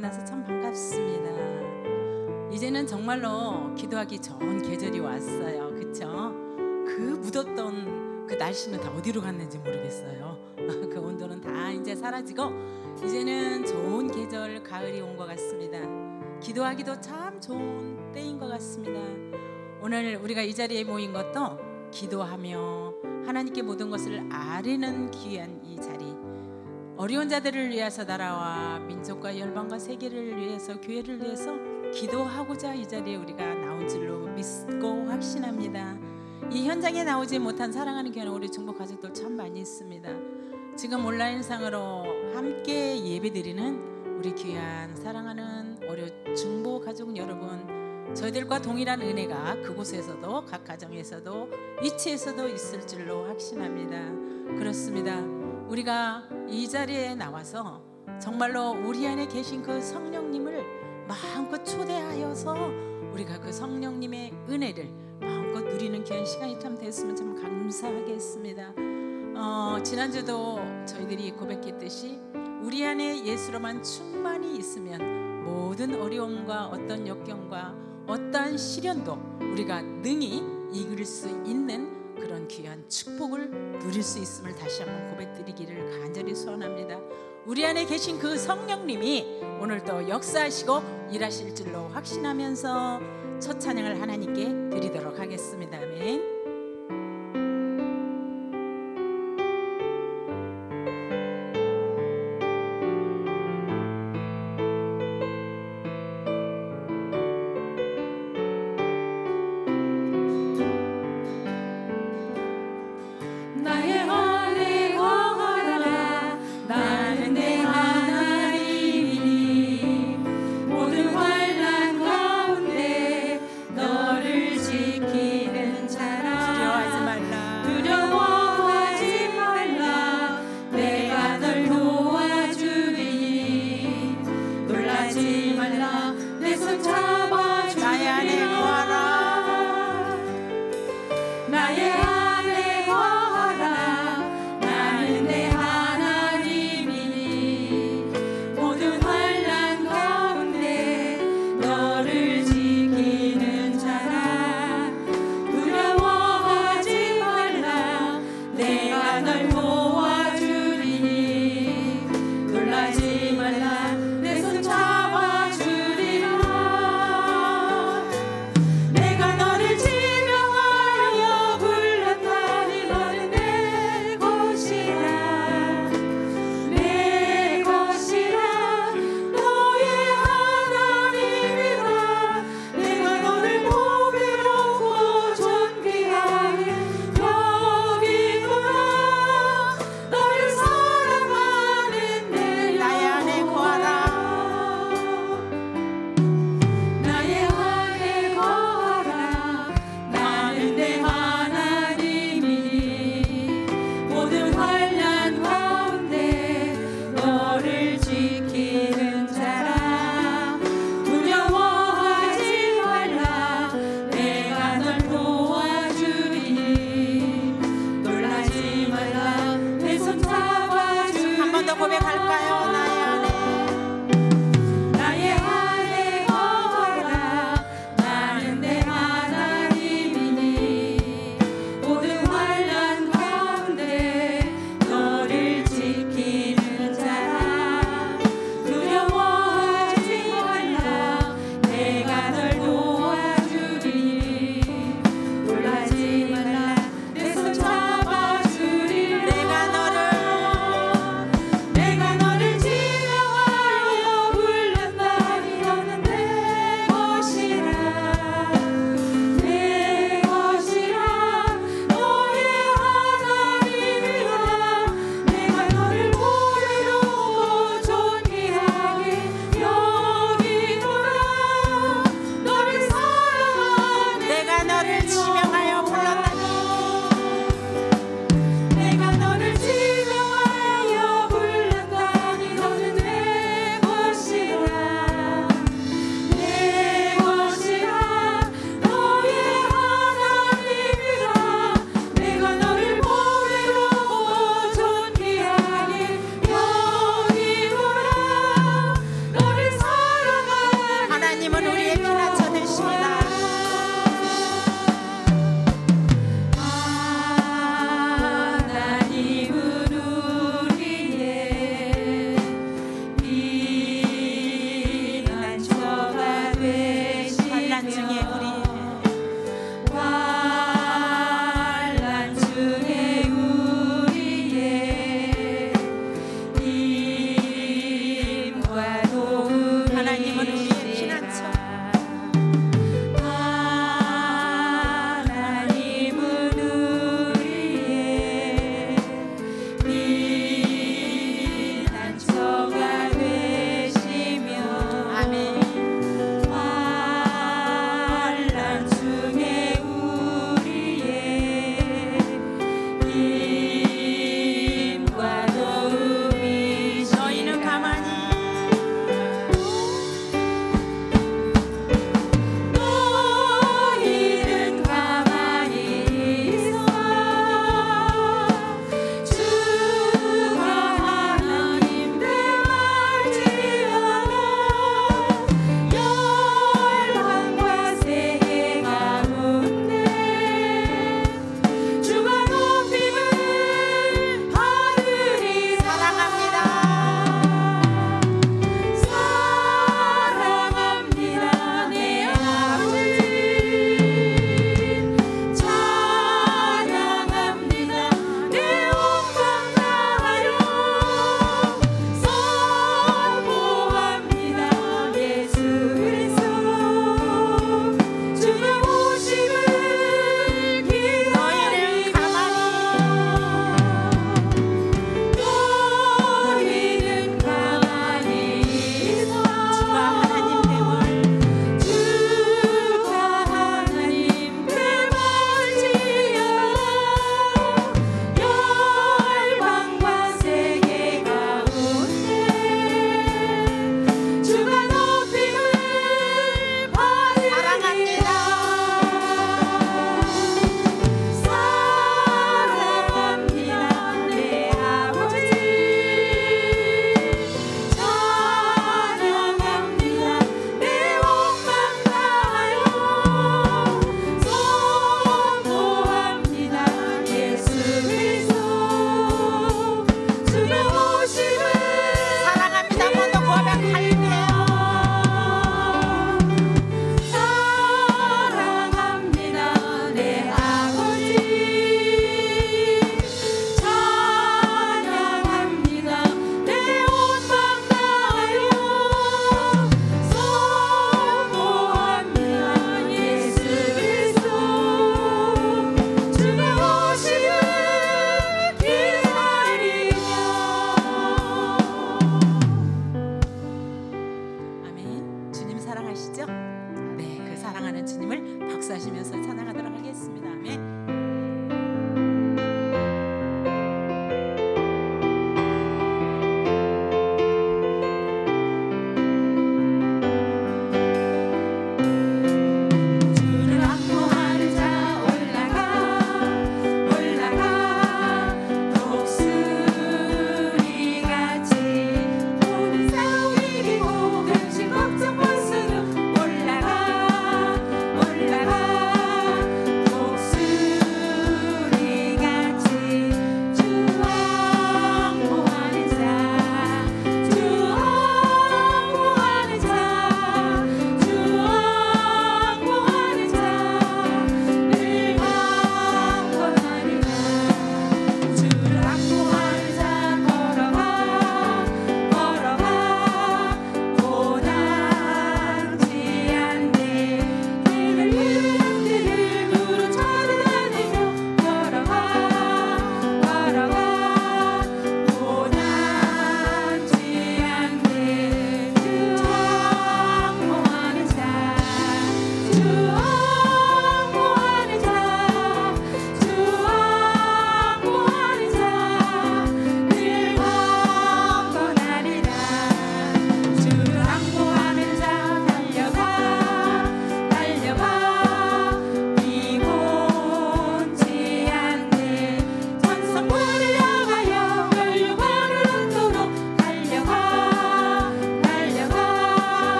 만나서 참 반갑습니다. 이제는 정말로 기도하기 좋은 계절이 왔어요. 그쵸? 그 묻었던 그 날씨는 다 어디로 갔는지 모르겠어요. 그 온도는 다 이제 사라지고 이제는 좋은 계절 가을이 온 것 같습니다. 기도하기도 참 좋은 때인 것 같습니다. 오늘 우리가 이 자리에 모인 것도 기도하며 하나님께 모든 것을 아뢰는 귀한 이 자리, 어려운 자들을 위해서 나라와 민족과 열방과 세계를 위해서 교회를 위해서 기도하고자 이 자리에 우리가 나온 줄로 믿고 확신합니다. 이 현장에 나오지 못한 사랑하는 교회는 우리 중보 가족들 참 많이 있습니다. 지금 온라인상으로 함께 예배드리는 우리 귀한 사랑하는 중보 가족 여러분, 저희들과 동일한 은혜가 그곳에서도 각 가정에서도 위치에서도 있을 줄로 확신합니다. 그렇습니다. 우리가 이 자리에 나와서 정말로 우리 안에 계신 그 성령님을 마음껏 초대하여서 우리가 그 성령님의 은혜를 마음껏 누리는 귀한 시간이 참 됐으면 참 감사하겠습니다. 지난주도 저희들이 고백했듯이 우리 안에 예수로만 충만히 있으면 모든 어려움과 어떤 역경과 어떠한 시련도 우리가 능히 이길 수 있는 그런 귀한 축복을 누릴 수 있음을 다시 한번 고백드리기를 간절히 소원합니다. 우리 안에 계신 그 성령님이 오늘 또 역사하시고 일하실 줄로 확신하면서 첫 찬양을 하나님께 드리도록 하겠습니다. 아멘. 너를 지키는 자라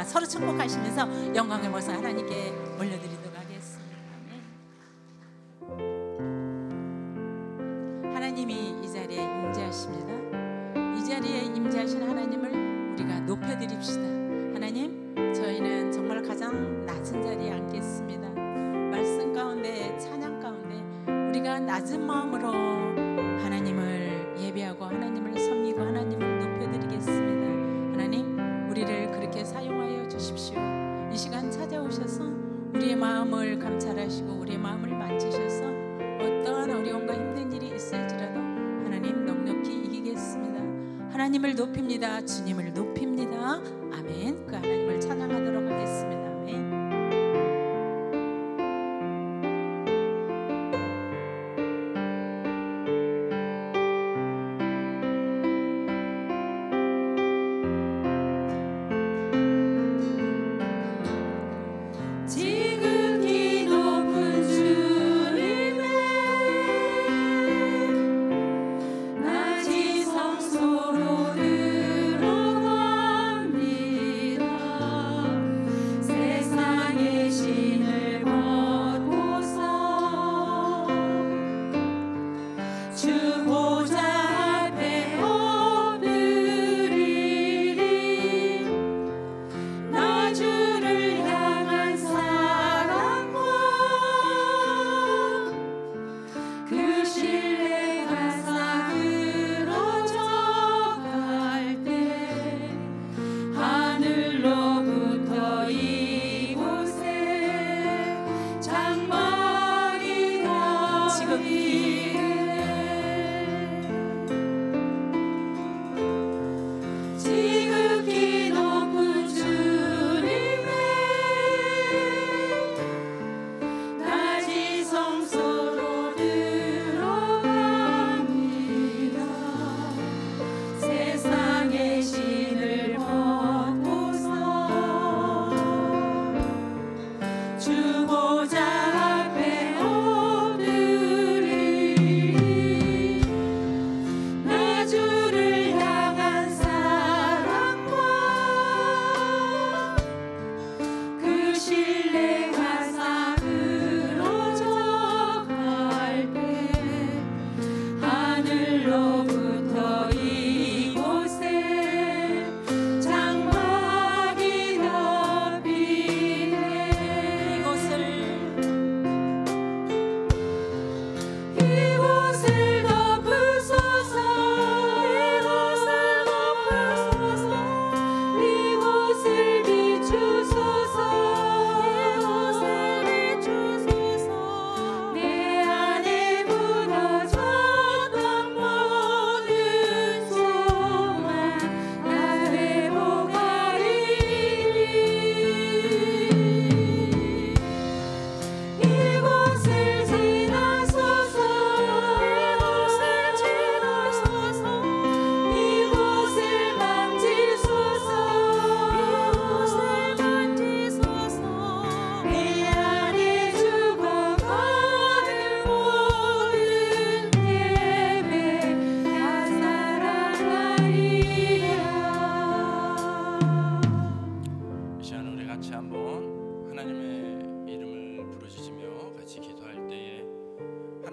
서로 축복하시면서 영광의 모습 하나님께 올려드리도록 하겠습니다. 아멘. 하나님이 이 자리에 임재하십니다. 이 자리에 임재하신 하나님을 우리가 높여드립시다. 하나님, 저희는 정말 가장 낮은 자리에 앉겠습니다. 말씀 가운데, 찬양 가운데 우리가 낮은 마음으로 하나님을 예배하고 하나님을 섬기고 하나님을 높여드리겠습니다. 하나님, 우리를 그렇게 사용하여 주십시오. 이 시간 찾아오셔서 우리의 마음을 감찰하시고 우리의 마음을 만지셔서 어떠한 어려움과 힘든 일이 있을지라도 하나님 넉넉히 이기겠습니다. 하나님을 높입니다. 주님을 높입니다. 아멘. 그 하나님을 찬양하도록 하겠습니다. 아멘.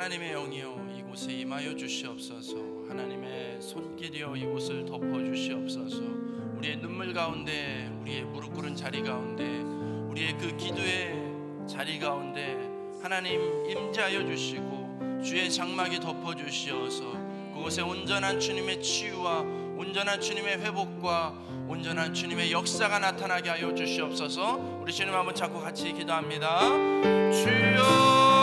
하나님의 영이여 이곳에 임하여 주시옵소서. 하나님의 손길이여 이곳을 덮어 주시옵소서. 우리의 눈물 가운데, 우리의 무릎 꿇은 자리 가운데, 우리의 그 기도의 자리 가운데 하나님 임재하여 주시고 주의 장막이 덮어 주시어서 그곳에 온전한 주님의 치유와 온전한 주님의 회복과 온전한 주님의 역사가 나타나게 하여 주시옵소서. 우리 주님 한번 잡고 같이 기도합니다. 주여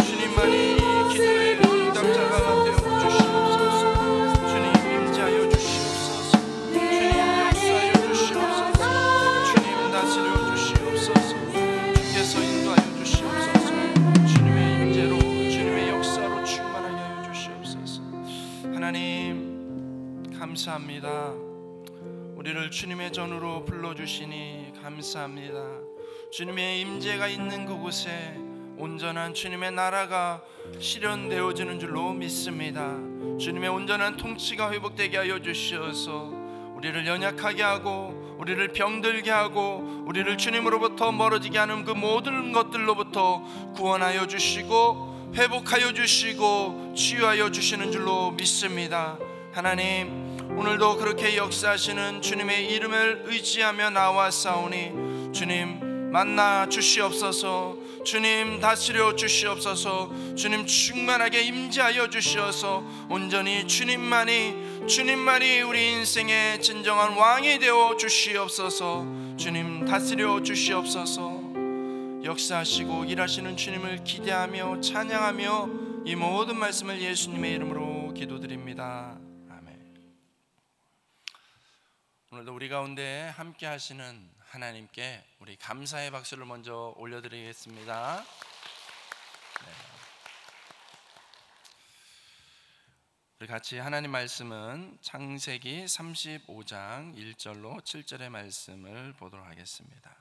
주님만이 기도의 응답자가 되어 주시옵소서. 우리를 주님의 전으로 불러주시니 감사합니다. 주님의 임재가 있는 그곳에 온전한 주님의 나라가 실현되어지는 줄로 믿습니다. 주님의 온전한 통치가 회복되게 하여 주시어서 우리를 연약하게 하고 우리를 병들게 하고 우리를 주님으로부터 멀어지게 하는 그 모든 것들로부터 구원하여 주시고 회복하여 주시고 치유하여 주시는 줄로 믿습니다. 하나님, 오늘도 그렇게 역사하시는 주님의 이름을 의지하며 나와싸우니 주님 만나 주시옵소서. 주님 다스려 주시옵소서. 주님 충만하게 임재하여 주시어서 온전히 주님만이 우리 인생의 진정한 왕이 되어 주시옵소서. 주님 다스려 주시옵소서. 역사하시고 일하시는 주님을 기대하며 찬양하며 이 모든 말씀을 예수님의 이름으로 기도드립니다. 오늘도 우리 가운데 함께 하시는 하나님께 우리 감사의 박수를 먼저 올려드리겠습니다. 우리 같이 하나님 말씀은 창세기 35장 1절로 7절의 말씀을 보도록 하겠습니다.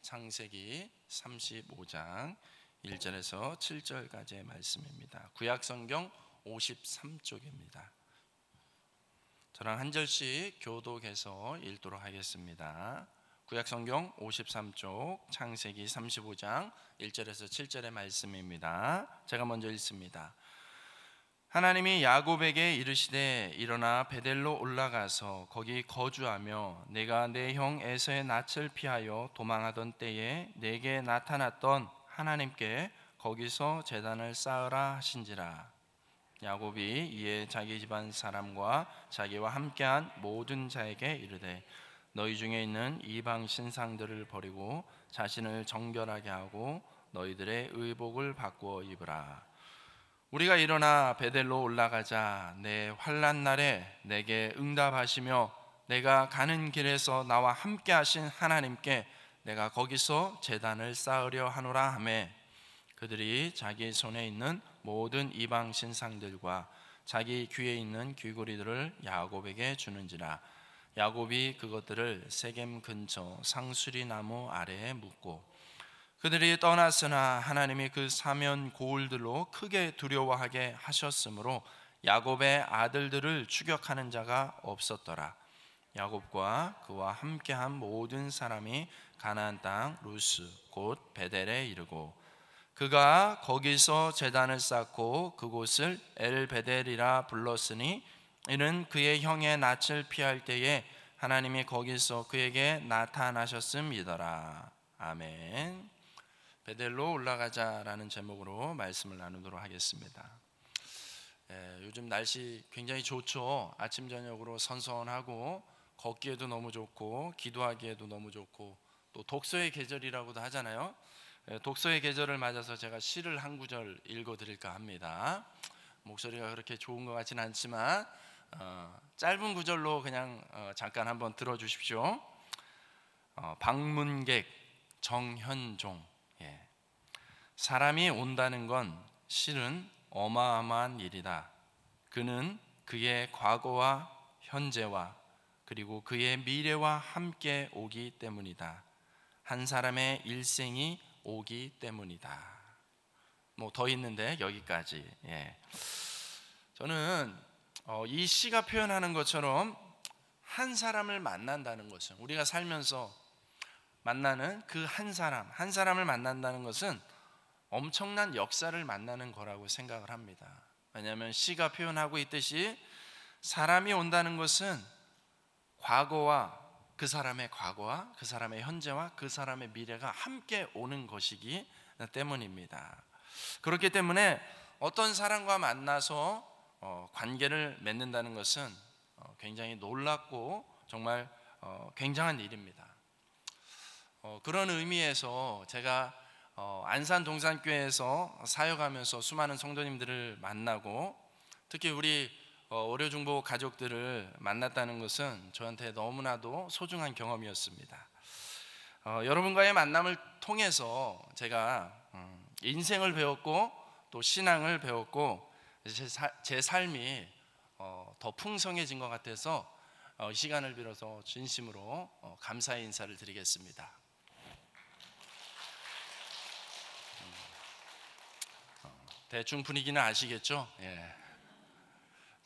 창세기 35장 1절에서 7절까지의 말씀입니다. 구약성경 53쪽입니다. 저랑 한 절씩 교독해서 읽도록 하겠습니다. 구약성경 53쪽 창세기 35장 1절에서 7절의 말씀입니다. 제가 먼저 읽습니다. 하나님이 야곱에게 이르시되 일어나 베델로 올라가서 거기 거주하며 내가 내 형 에서의 낯을 피하여 도망하던 때에 내게 나타났던 하나님께 거기서 제단을 쌓으라 하신지라. 야곱이 이에 자기 집안 사람과 자기와 함께한 모든 자에게 이르되 너희 중에 있는 이방 신상들을 버리고 자신을 정결하게 하고 너희들의 의복을 바꾸어 입으라. 우리가 일어나 베델로 올라가자. 내 환난 날에 내게 응답하시며 내가 가는 길에서 나와 함께 하신 하나님께 내가 거기서 제단을 쌓으려 하노라 하매 그들이 자기 손에 있는 모든 이방 신상들과 자기 귀에 있는 귀고리들을 야곱에게 주는지라. 야곱이 그것들을 세겜 근처 상수리 나무 아래에 묻고 그들이 떠났으나 하나님이 그 사면 고울들로 크게 두려워하게 하셨으므로 야곱의 아들들을 추격하는 자가 없었더라. 야곱과 그와 함께한 모든 사람이 가나안 땅 루스 곧 베델에 이르고 그가 거기서 제단을 쌓고 그곳을 엘베델이라 불렀으니 이는 그의 형의 낯을 피할 때에 하나님이 거기서 그에게 나타나셨음이더라. 아멘. 베델로 올라가자라는 제목으로 말씀을 나누도록 하겠습니다. 요즘 날씨 굉장히 좋죠. 아침 저녁으로 선선하고 걷기에도 너무 좋고 기도하기에도 너무 좋고 또 독서의 계절이라고도 하잖아요. 독서의 계절을 맞아서 제가 시를 한 구절 읽어드릴까 합니다. 목소리가 그렇게 좋은 것 같지는 않지만 짧은 구절로 그냥 잠깐 한번 들어주십시오. 방문객 정현종. 사람이 온다는 건 실은 어마어마한 일이다. 그는 그의 과거와 현재와 그리고 그의 미래와 함께 오기 때문이다. 한 사람의 일생이 오기 때문이다. 뭐 더 있는데 여기까지. 저는 이 시가 표현하는 것처럼 한 사람을 만난다는 것은 우리가 살면서 만나는 그 한 사람을 만난다는 것은 엄청난 역사를 만나는 거라고 생각을 합니다. 왜냐하면 시가 표현하고 있듯이 사람이 온다는 것은 그 사람의 과거와 그 사람의 현재와 그 사람의 미래가 함께 오는 것이기 때문입니다. 그렇기 때문에 어떤 사람과 만나서 관계를 맺는다는 것은 굉장히 놀랍고 정말 굉장한 일입니다. 그런 의미에서 제가 안산 동산교회에서 사역하면서 수많은 성도님들을 만나고 특히 우리 어려중보 가족들을 만났다는 것은 저한테 너무나도 소중한 경험이었습니다. 여러분과의 만남을 통해서 제가 인생을 배웠고 또 신앙을 배웠고 제 삶이 더 풍성해진 것 같아서 이 시간을 빌어서 진심으로 감사의 인사를 드리겠습니다. 대충 분위기는 아시겠죠? 예.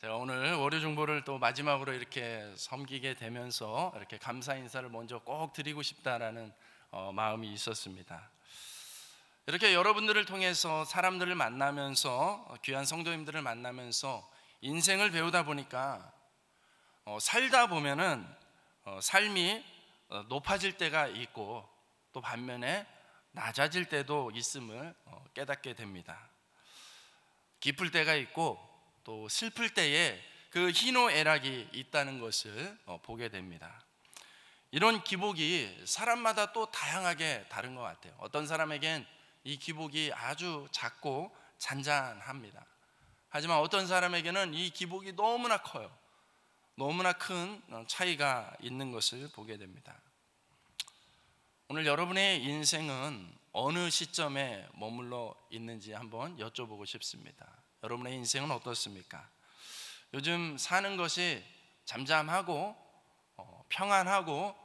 제가 오늘 월요중보를 또 마지막으로 이렇게 섬기게 되면서 이렇게 감사 인사를 먼저 꼭 드리고 싶다라는 마음이 있었습니다. 이렇게 여러분들을 통해서 사람들을 만나면서, 귀한 성도님들을 만나면서 인생을 배우다 보니까 살다 보면은 삶이 높아질 때가 있고 또 반면에 낮아질 때도 있음을 깨닫게 됩니다. 기쁠 때가 있고 또 슬플 때에 그 희노애락이 있다는 것을 보게 됩니다. 이런 기복이 사람마다 또 다양하게 다른 것 같아요. 어떤 사람에겐 이 기복이 아주 작고 잔잔합니다. 하지만 어떤 사람에게는 이 기복이 너무나 커요. 너무나 큰 차이가 있는 것을 보게 됩니다. 오늘 여러분의 인생은 어느 시점에 머물러 있는지 한번 여쭤보고 싶습니다. 여러분의 인생은 어떻습니까? 요즘 사는 것이 잠잠하고 평안하고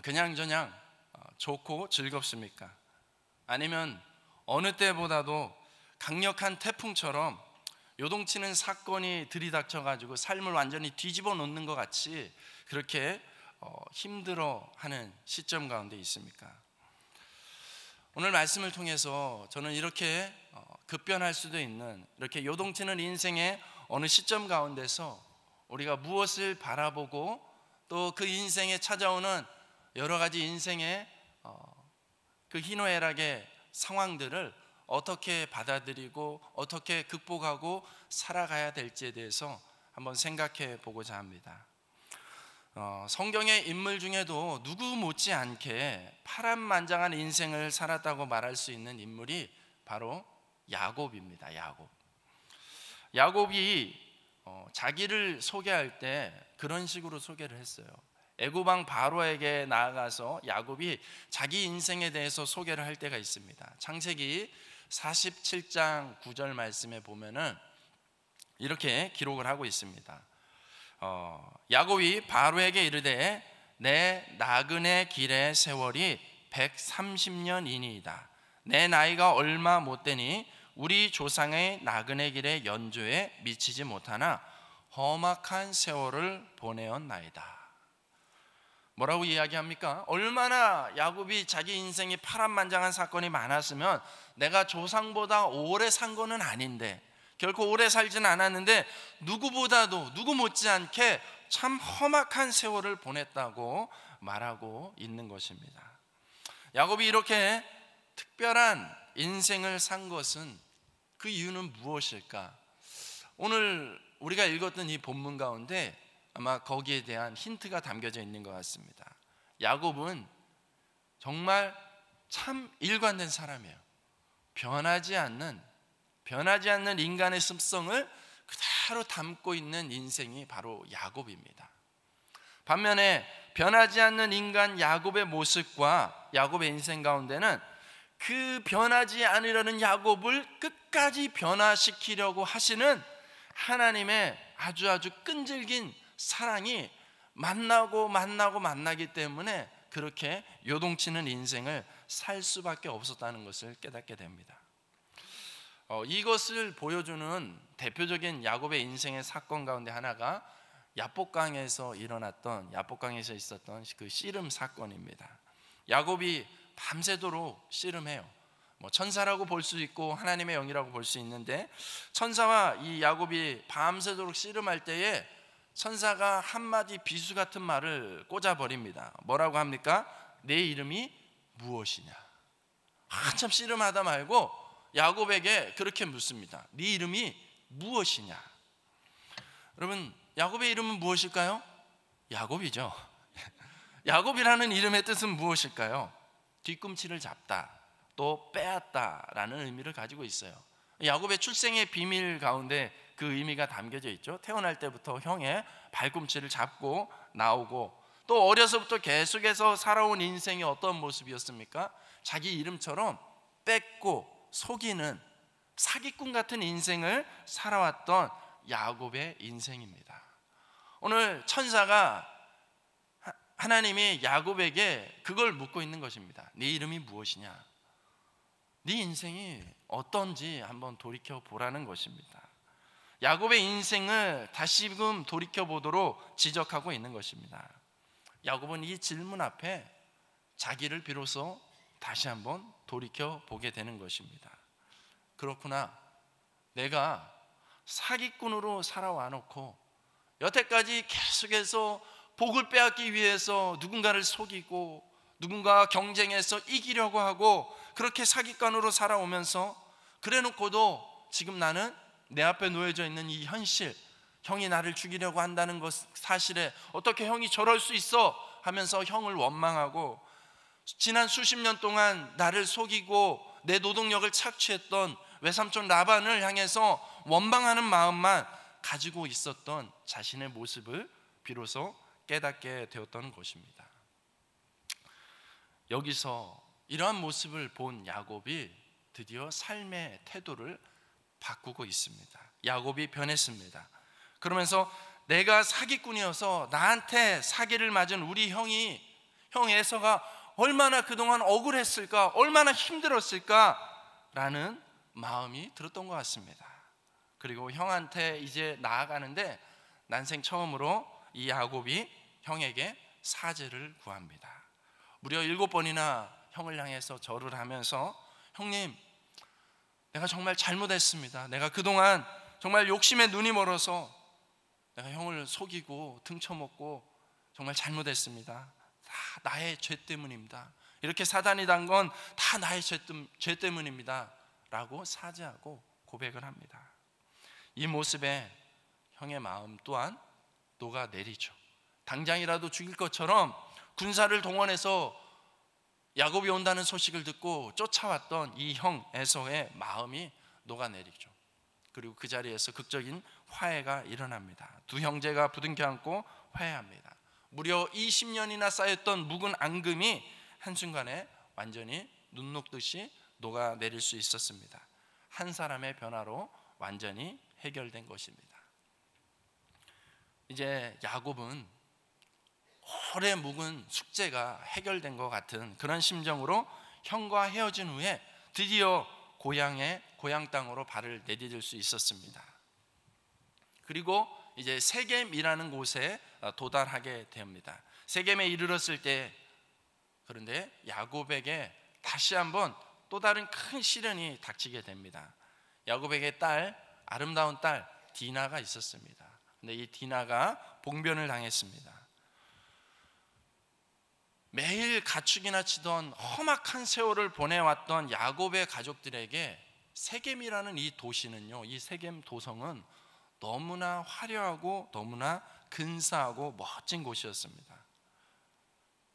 그냥저냥 좋고 즐겁습니까? 아니면 어느 때보다도 강력한 태풍처럼 요동치는 사건이 들이닥쳐가지고 삶을 완전히 뒤집어 놓는 것 같이 그렇게 힘들어하는 시점 가운데 있습니까? 오늘 말씀을 통해서 저는 이렇게 급변할 수도 있는, 이렇게 요동치는 인생의 어느 시점 가운데서 우리가 무엇을 바라보고 또 그 인생에 찾아오는 여러 가지 인생의 그 희노애락의 상황들을 어떻게 받아들이고 어떻게 극복하고 살아가야 될지에 대해서 한번 생각해 보고자 합니다. 성경의 인물 중에도 누구 못지않게 파란만장한 인생을 살았다고 말할 수 있는 인물이 바로 야곱입니다. 야곱이 자기를 소개할 때 그런 식으로 소개를 했어요. 애굽 왕 바로에게 나아가서 야곱이 자기 인생에 대해서 소개를 할 때가 있습니다. 창세기 47장 9절 말씀에 보면은 이렇게 기록을 하고 있습니다. 야곱이 바로에게 이르되 내 나그네 길의 세월이 130년이니이다. 내 나이가 얼마 못되니 우리 조상의 나그네 길의 연조에 미치지 못하나 험악한 세월을 보내었나이다. 뭐라고 이야기합니까? 얼마나 야곱이 자기 인생에 파란만장한 사건이 많았으면 내가 조상보다 오래 산 거는 아닌데, 결코 오래 살지는 않았는데 누구보다도 누구 못지않게 참 험악한 세월을 보냈다고 말하고 있는 것입니다. 야곱이 이렇게 특별한 인생을 산 것은, 그 이유는 무엇일까? 오늘 우리가 읽었던 이 본문 가운데 아마 거기에 대한 힌트가 담겨져 있는 것 같습니다. 야곱은 정말 참 일관된 사람이에요. 변하지 않는 인간의 습성을 그대로 담고 있는 인생이 바로 야곱입니다. 반면에 변하지 않는 인간 야곱의 모습과 야곱의 인생 가운데는 그 변하지 않으려는 야곱을 끝까지 변화시키려고 하시는 하나님의 아주 끈질긴 사랑이 만나기 때문에 그렇게 요동치는 인생을 살 수밖에 없었다는 것을 깨닫게 됩니다. 이것을 보여주는 대표적인 야곱의 인생의 사건 가운데 하나가 야복강에서 있었던 그 씨름 사건입니다. 야곱이 밤새도록 씨름해요. 천사라고 볼 수 있고 하나님의 영이라고 볼 수 있는데, 천사와 이 야곱이 밤새도록 씨름할 때에 천사가 한마디 비수 같은 말을 꽂아버립니다. 뭐라고 합니까? 내 이름이 무엇이냐. 한참 씨름하다 말고 야곱에게 그렇게 묻습니다. 네 이름이 무엇이냐. 여러분, 야곱의 이름은 무엇일까요? 야곱이죠. 야곱이라는 이름의 뜻은 무엇일까요? 뒤꿈치를 잡다, 또 빼앗다라는 의미를 가지고 있어요. 야곱의 출생의 비밀 가운데 그 의미가 담겨져 있죠. 태어날 때부터 형의 발꿈치를 잡고 나오고, 또 어려서부터 계속해서 살아온 인생이 어떤 모습이었습니까? 자기 이름처럼 뺏고 속이는 사기꾼 같은 인생을 살아왔던 야곱의 인생입니다. 오늘 천사가 하나님이 야곱에게 그걸 묻고 있는 것입니다. 네 이름이 무엇이냐? 네 인생이 어떤지 한번 돌이켜 보라는 것입니다. 야곱의 인생을 다시금 돌이켜 보도록 지적하고 있는 것입니다. 야곱은 이 질문 앞에 자기를 비로소 다시 한번 돌이켜 보게 되는 것입니다. 그렇구나, 내가 사기꾼으로 살아와 놓고 여태까지 계속해서 복을 빼앗기 위해서 누군가를 속이고 누군가와 경쟁해서 이기려고 하고 그렇게 사기꾼으로 살아오면서 그래 놓고도 지금 나는 내 앞에 놓여져 있는 이 현실, 형이 나를 죽이려고 한다는 것 사실에 어떻게 형이 저럴 수 있어 하면서 형을 원망하고, 지난 수십 년 동안 나를 속이고 내 노동력을 착취했던 외삼촌 라반을 향해서 원망하는 마음만 가지고 있었던 자신의 모습을 비로소 깨닫게 되었던 것입니다. 여기서 이러한 모습을 본 야곱이 드디어 삶의 태도를 바꾸고 있습니다. 야곱이 변했습니다. 그러면서 내가 사기꾼이어서 나한테 사기를 맞은 우리 형 에서가 얼마나 그동안 억울했을까, 얼마나 힘들었을까 라는 마음이 들었던 것 같습니다. 그리고 형한테 이제 나아가는데 난생 처음으로 이 야곱이 형에게 사죄를 구합니다. 무려 7번이나 형을 향해서 절을 하면서, 형님, 내가 정말 잘못했습니다. 내가 그동안 정말 욕심에 눈이 멀어서 내가 형을 속이고 등쳐먹고 정말 잘못했습니다. 다 나의 죄 때문입니다. 이렇게 사단이 단 건 다 나의 죄 때문입니다 라고 사죄하고 고백을 합니다. 이 모습에 형의 마음 또한 녹아내리죠. 당장이라도 죽일 것처럼 군사를 동원해서 야곱이 온다는 소식을 듣고 쫓아왔던 이 형 에서의 마음이 녹아내리죠. 그리고 그 자리에서 극적인 화해가 일어납니다. 두 형제가 부둥켜 안고 화해합니다. 무려 20년이나 쌓였던 묵은 앙금이 한순간에 완전히 눈 녹듯이 녹아내릴 수 있었습니다. 한 사람의 변화로 완전히 해결된 것입니다. 이제 야곱은 오래 묵은 숙제가 해결된 것 같은 그런 심정으로 형과 헤어진 후에 드디어 고향 땅으로 발을 내디딜 수 있었습니다. 그리고 이제 세겜이라는 곳에 도달하게 됩니다. 세겜에 이르렀을 때, 그런데 야곱에게 다시 한번 또 다른 큰 시련이 닥치게 됩니다. 야곱에게 아름다운 딸 디나가 있었습니다. 근데 이 디나가 봉변을 당했습니다. 매일 가축이나 치던 험악한 세월을 보내왔던 야곱의 가족들에게 세겜이라는 이 도시는요, 이 세겜 도성은 너무나 화려하고 너무나 근사하고 멋진 곳이었습니다.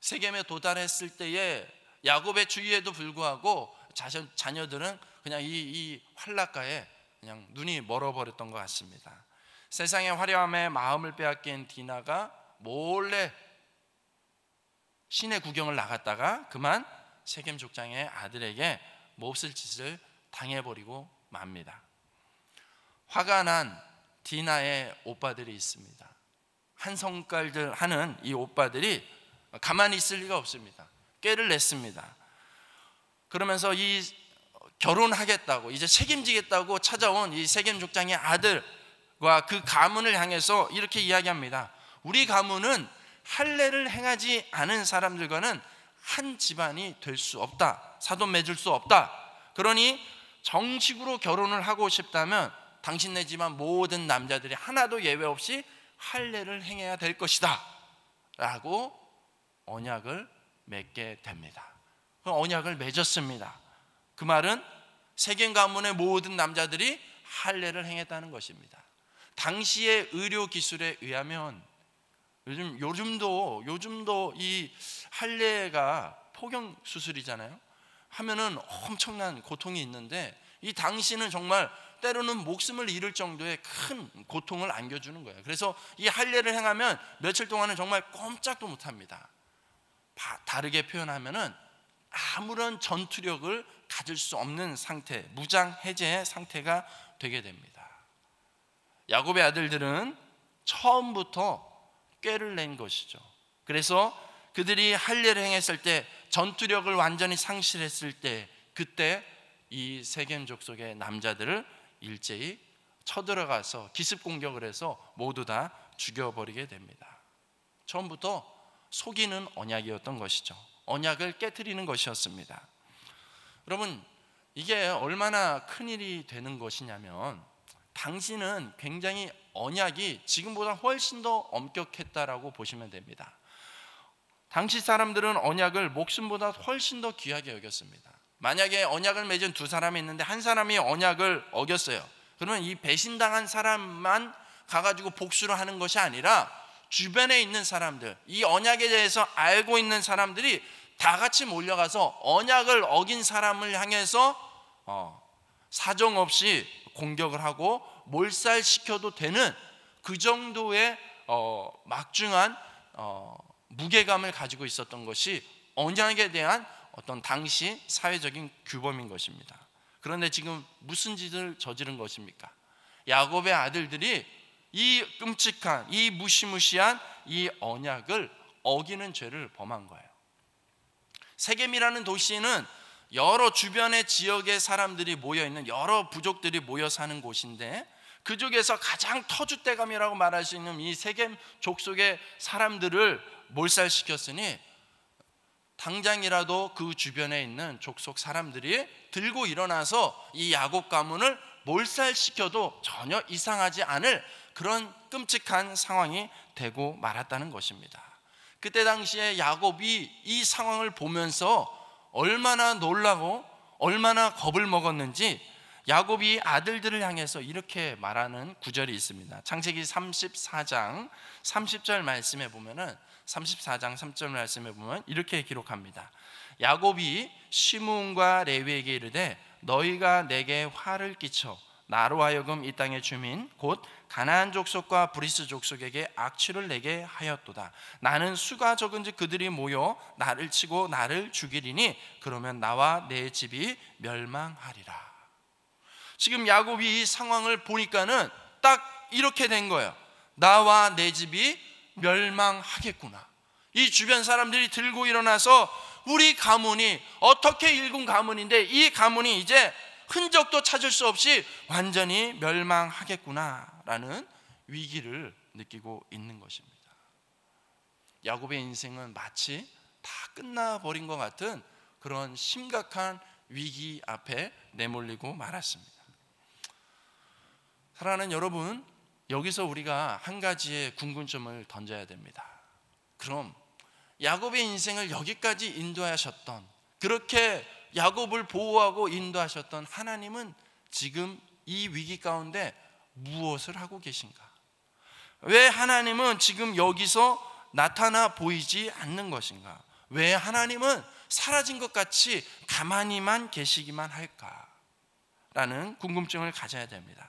세겜에 도달했을 때에 야곱의 주의에도 불구하고 자녀들은 그냥 이 활락가에 그냥 눈이 멀어버렸던 것 같습니다. 세상의 화려함에 마음을 빼앗긴 디나가 몰래 시내 구경을 나갔다가 그만 세겜 족장의 아들에게 몹쓸 짓을 당해버리고 맙니다. 화가 난 디나의 오빠들이 있습니다. 한 성깔들 하는 이 오빠들이 가만히 있을 리가 없습니다. 꾀를 냈습니다. 그러면서 이 결혼하겠다고, 이제 책임지겠다고 찾아온 이 세겜 족장의 아들과 그 가문을 향해서 이렇게 이야기합니다. 우리 가문은 할례를 행하지 않은 사람들과는 한 집안이 될 수 없다. 사돈 맺을 수 없다. 그러니 정식으로 결혼을 하고 싶다면 당신네 집안 모든 남자들이 하나도 예외 없이 할례를 행해야 될 것이다 라고 언약을 맺게 됩니다. 그 언약을 맺었습니다. 그 말은 세겜 가문의 모든 남자들이 할례를 행했다는 것입니다. 당시의 의료 기술에 의하면 요즘도 이 할례가 포경 수술이잖아요. 하면은 엄청난 고통이 있는데 이 당시는 정말 때로는 목숨을 잃을 정도의 큰 고통을 안겨주는 거예요. 그래서 이 할례를 행하면 며칠 동안은 정말 꼼짝도 못합니다. 다르게 표현하면은 아무런 전투력을 가질 수 없는 상태, 무장 해제의 상태가 되게 됩니다. 야곱의 아들들은 처음부터 꾀를 낸 것이죠. 그래서 그들이 할례를 행했을 때, 전투력을 완전히 상실했을 때, 그때 이 세겜 족속의 남자들을 일제히 쳐들어가서 기습 공격을 해서 모두 다 죽여버리게 됩니다. 처음부터 속이는 언약이었던 것이죠. 언약을 깨트리는 것이었습니다. 여러분, 이게 얼마나 큰일이 되는 것이냐면, 당시는 굉장히 언약이 지금보다 훨씬 더 엄격했다라고 보시면 됩니다. 당시 사람들은 언약을 목숨보다 훨씬 더 귀하게 여겼습니다. 만약에 언약을 맺은 두 사람이 있는데 한 사람이 언약을 어겼어요. 그러면 이 배신당한 사람만 가가지고 복수를 하는 것이 아니라 주변에 있는 사람들, 이 언약에 대해서 알고 있는 사람들이 다 같이 몰려가서 언약을 어긴 사람을 향해서 사정없이 공격을 하고 몰살시켜도 되는 그 정도의 막중한 무게감을 가지고 있었던 것이 언약에 대한 어떤 당시 사회적인 규범인 것입니다. 그런데 지금 무슨 짓을 저지른 것입니까? 야곱의 아들들이 이 끔찍한, 이 무시무시한 이 언약을 어기는 죄를 범한 거예요. 세겜이라는 도시는 여러 주변의 지역의 사람들이 모여있는, 여러 부족들이 모여 사는 곳인데, 그 중에서 가장 터줏대감이라고 말할 수 있는 이 세겜 족속의 사람들을 몰살시켰으니 당장이라도 그 주변에 있는 족속 사람들이 들고 일어나서 이 야곱 가문을 몰살시켜도 전혀 이상하지 않을 그런 끔찍한 상황이 되고 말았다는 것입니다. 그때 당시에 야곱이 이 상황을 보면서 얼마나 놀라고 얼마나 겁을 먹었는지 야곱이 아들들을 향해서 이렇게 말하는 구절이 있습니다. 창세기 34장 30절 말씀에 보면은, 34장 3절 말씀에 보면 이렇게 기록합니다. 야곱이 시므온과 레위에게 이르되 너희가 내게 화를 끼쳐 나로 하여금 이 땅의 주민 곧 가나안 족속과 브리스 족속에게 악취를 내게 하였도다. 나는 수가 적은즉 그들이 모여 나를 치고 나를 죽이리니 그러면 나와 내 집이 멸망하리라. 지금 야곱이 이 상황을 보니까는 딱 이렇게 된 거예요. 나와 내 집이 멸망하겠구나. 이 주변 사람들이 들고 일어나서 우리 가문이, 어떻게 일군 가문인데 이 가문이 이제 흔적도 찾을 수 없이 완전히 멸망하겠구나라는 위기를 느끼고 있는 것입니다. 야곱의 인생은 마치 다 끝나버린 것 같은 그런 심각한 위기 앞에 내몰리고 말았습니다. 사랑하는 여러분, 여기서 우리가 한 가지의 궁금점을 던져야 됩니다. 그럼 야곱의 인생을 여기까지 인도하셨던, 그렇게 야곱을 보호하고 인도하셨던 하나님은 지금 이 위기 가운데 무엇을 하고 계신가? 왜 하나님은 지금 여기서 나타나 보이지 않는 것인가? 왜 하나님은 사라진 것 같이 가만히만 계시기만 할까? 라는 궁금증을 가져야 됩니다.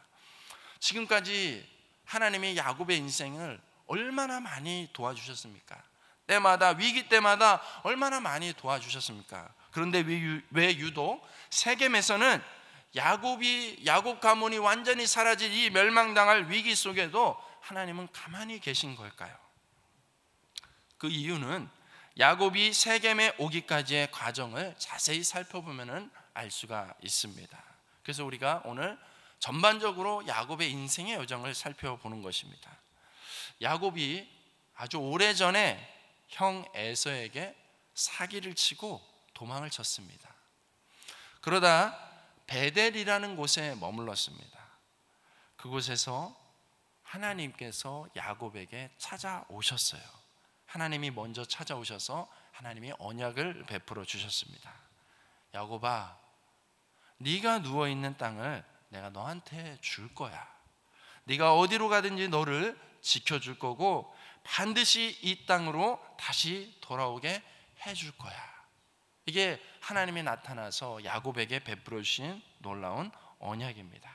지금까지 하나님이 야곱의 인생을 얼마나 많이 도와주셨습니까? 때마다, 위기 때마다 얼마나 많이 도와주셨습니까? 그런데 왜 유독 세겜에서는 야곱 가문이 완전히 사라질 이 멸망당할 위기 속에도 하나님은 가만히 계신 걸까요? 그 이유는 야곱이 세겜에 오기까지의 과정을 자세히 살펴보면 알 수가 있습니다. 그래서 우리가 오늘 전반적으로 야곱의 인생의 여정을 살펴보는 것입니다. 야곱이 아주 오래전에 형 에서에게 사기를 치고 도망을 쳤습니다. 그러다 베델이라는 곳에 머물렀습니다. 그곳에서 하나님께서 야곱에게 찾아오셨어요. 하나님이 먼저 찾아오셔서 하나님이 언약을 베풀어 주셨습니다. 야곱아, 네가 누워있는 땅을 내가 너한테 줄 거야. 네가 어디로 가든지 너를 지켜줄 거고 반드시 이 땅으로 다시 돌아오게 해줄 거야. 이게 하나님이 나타나서 야곱에게 베풀어 주신 놀라운 언약입니다.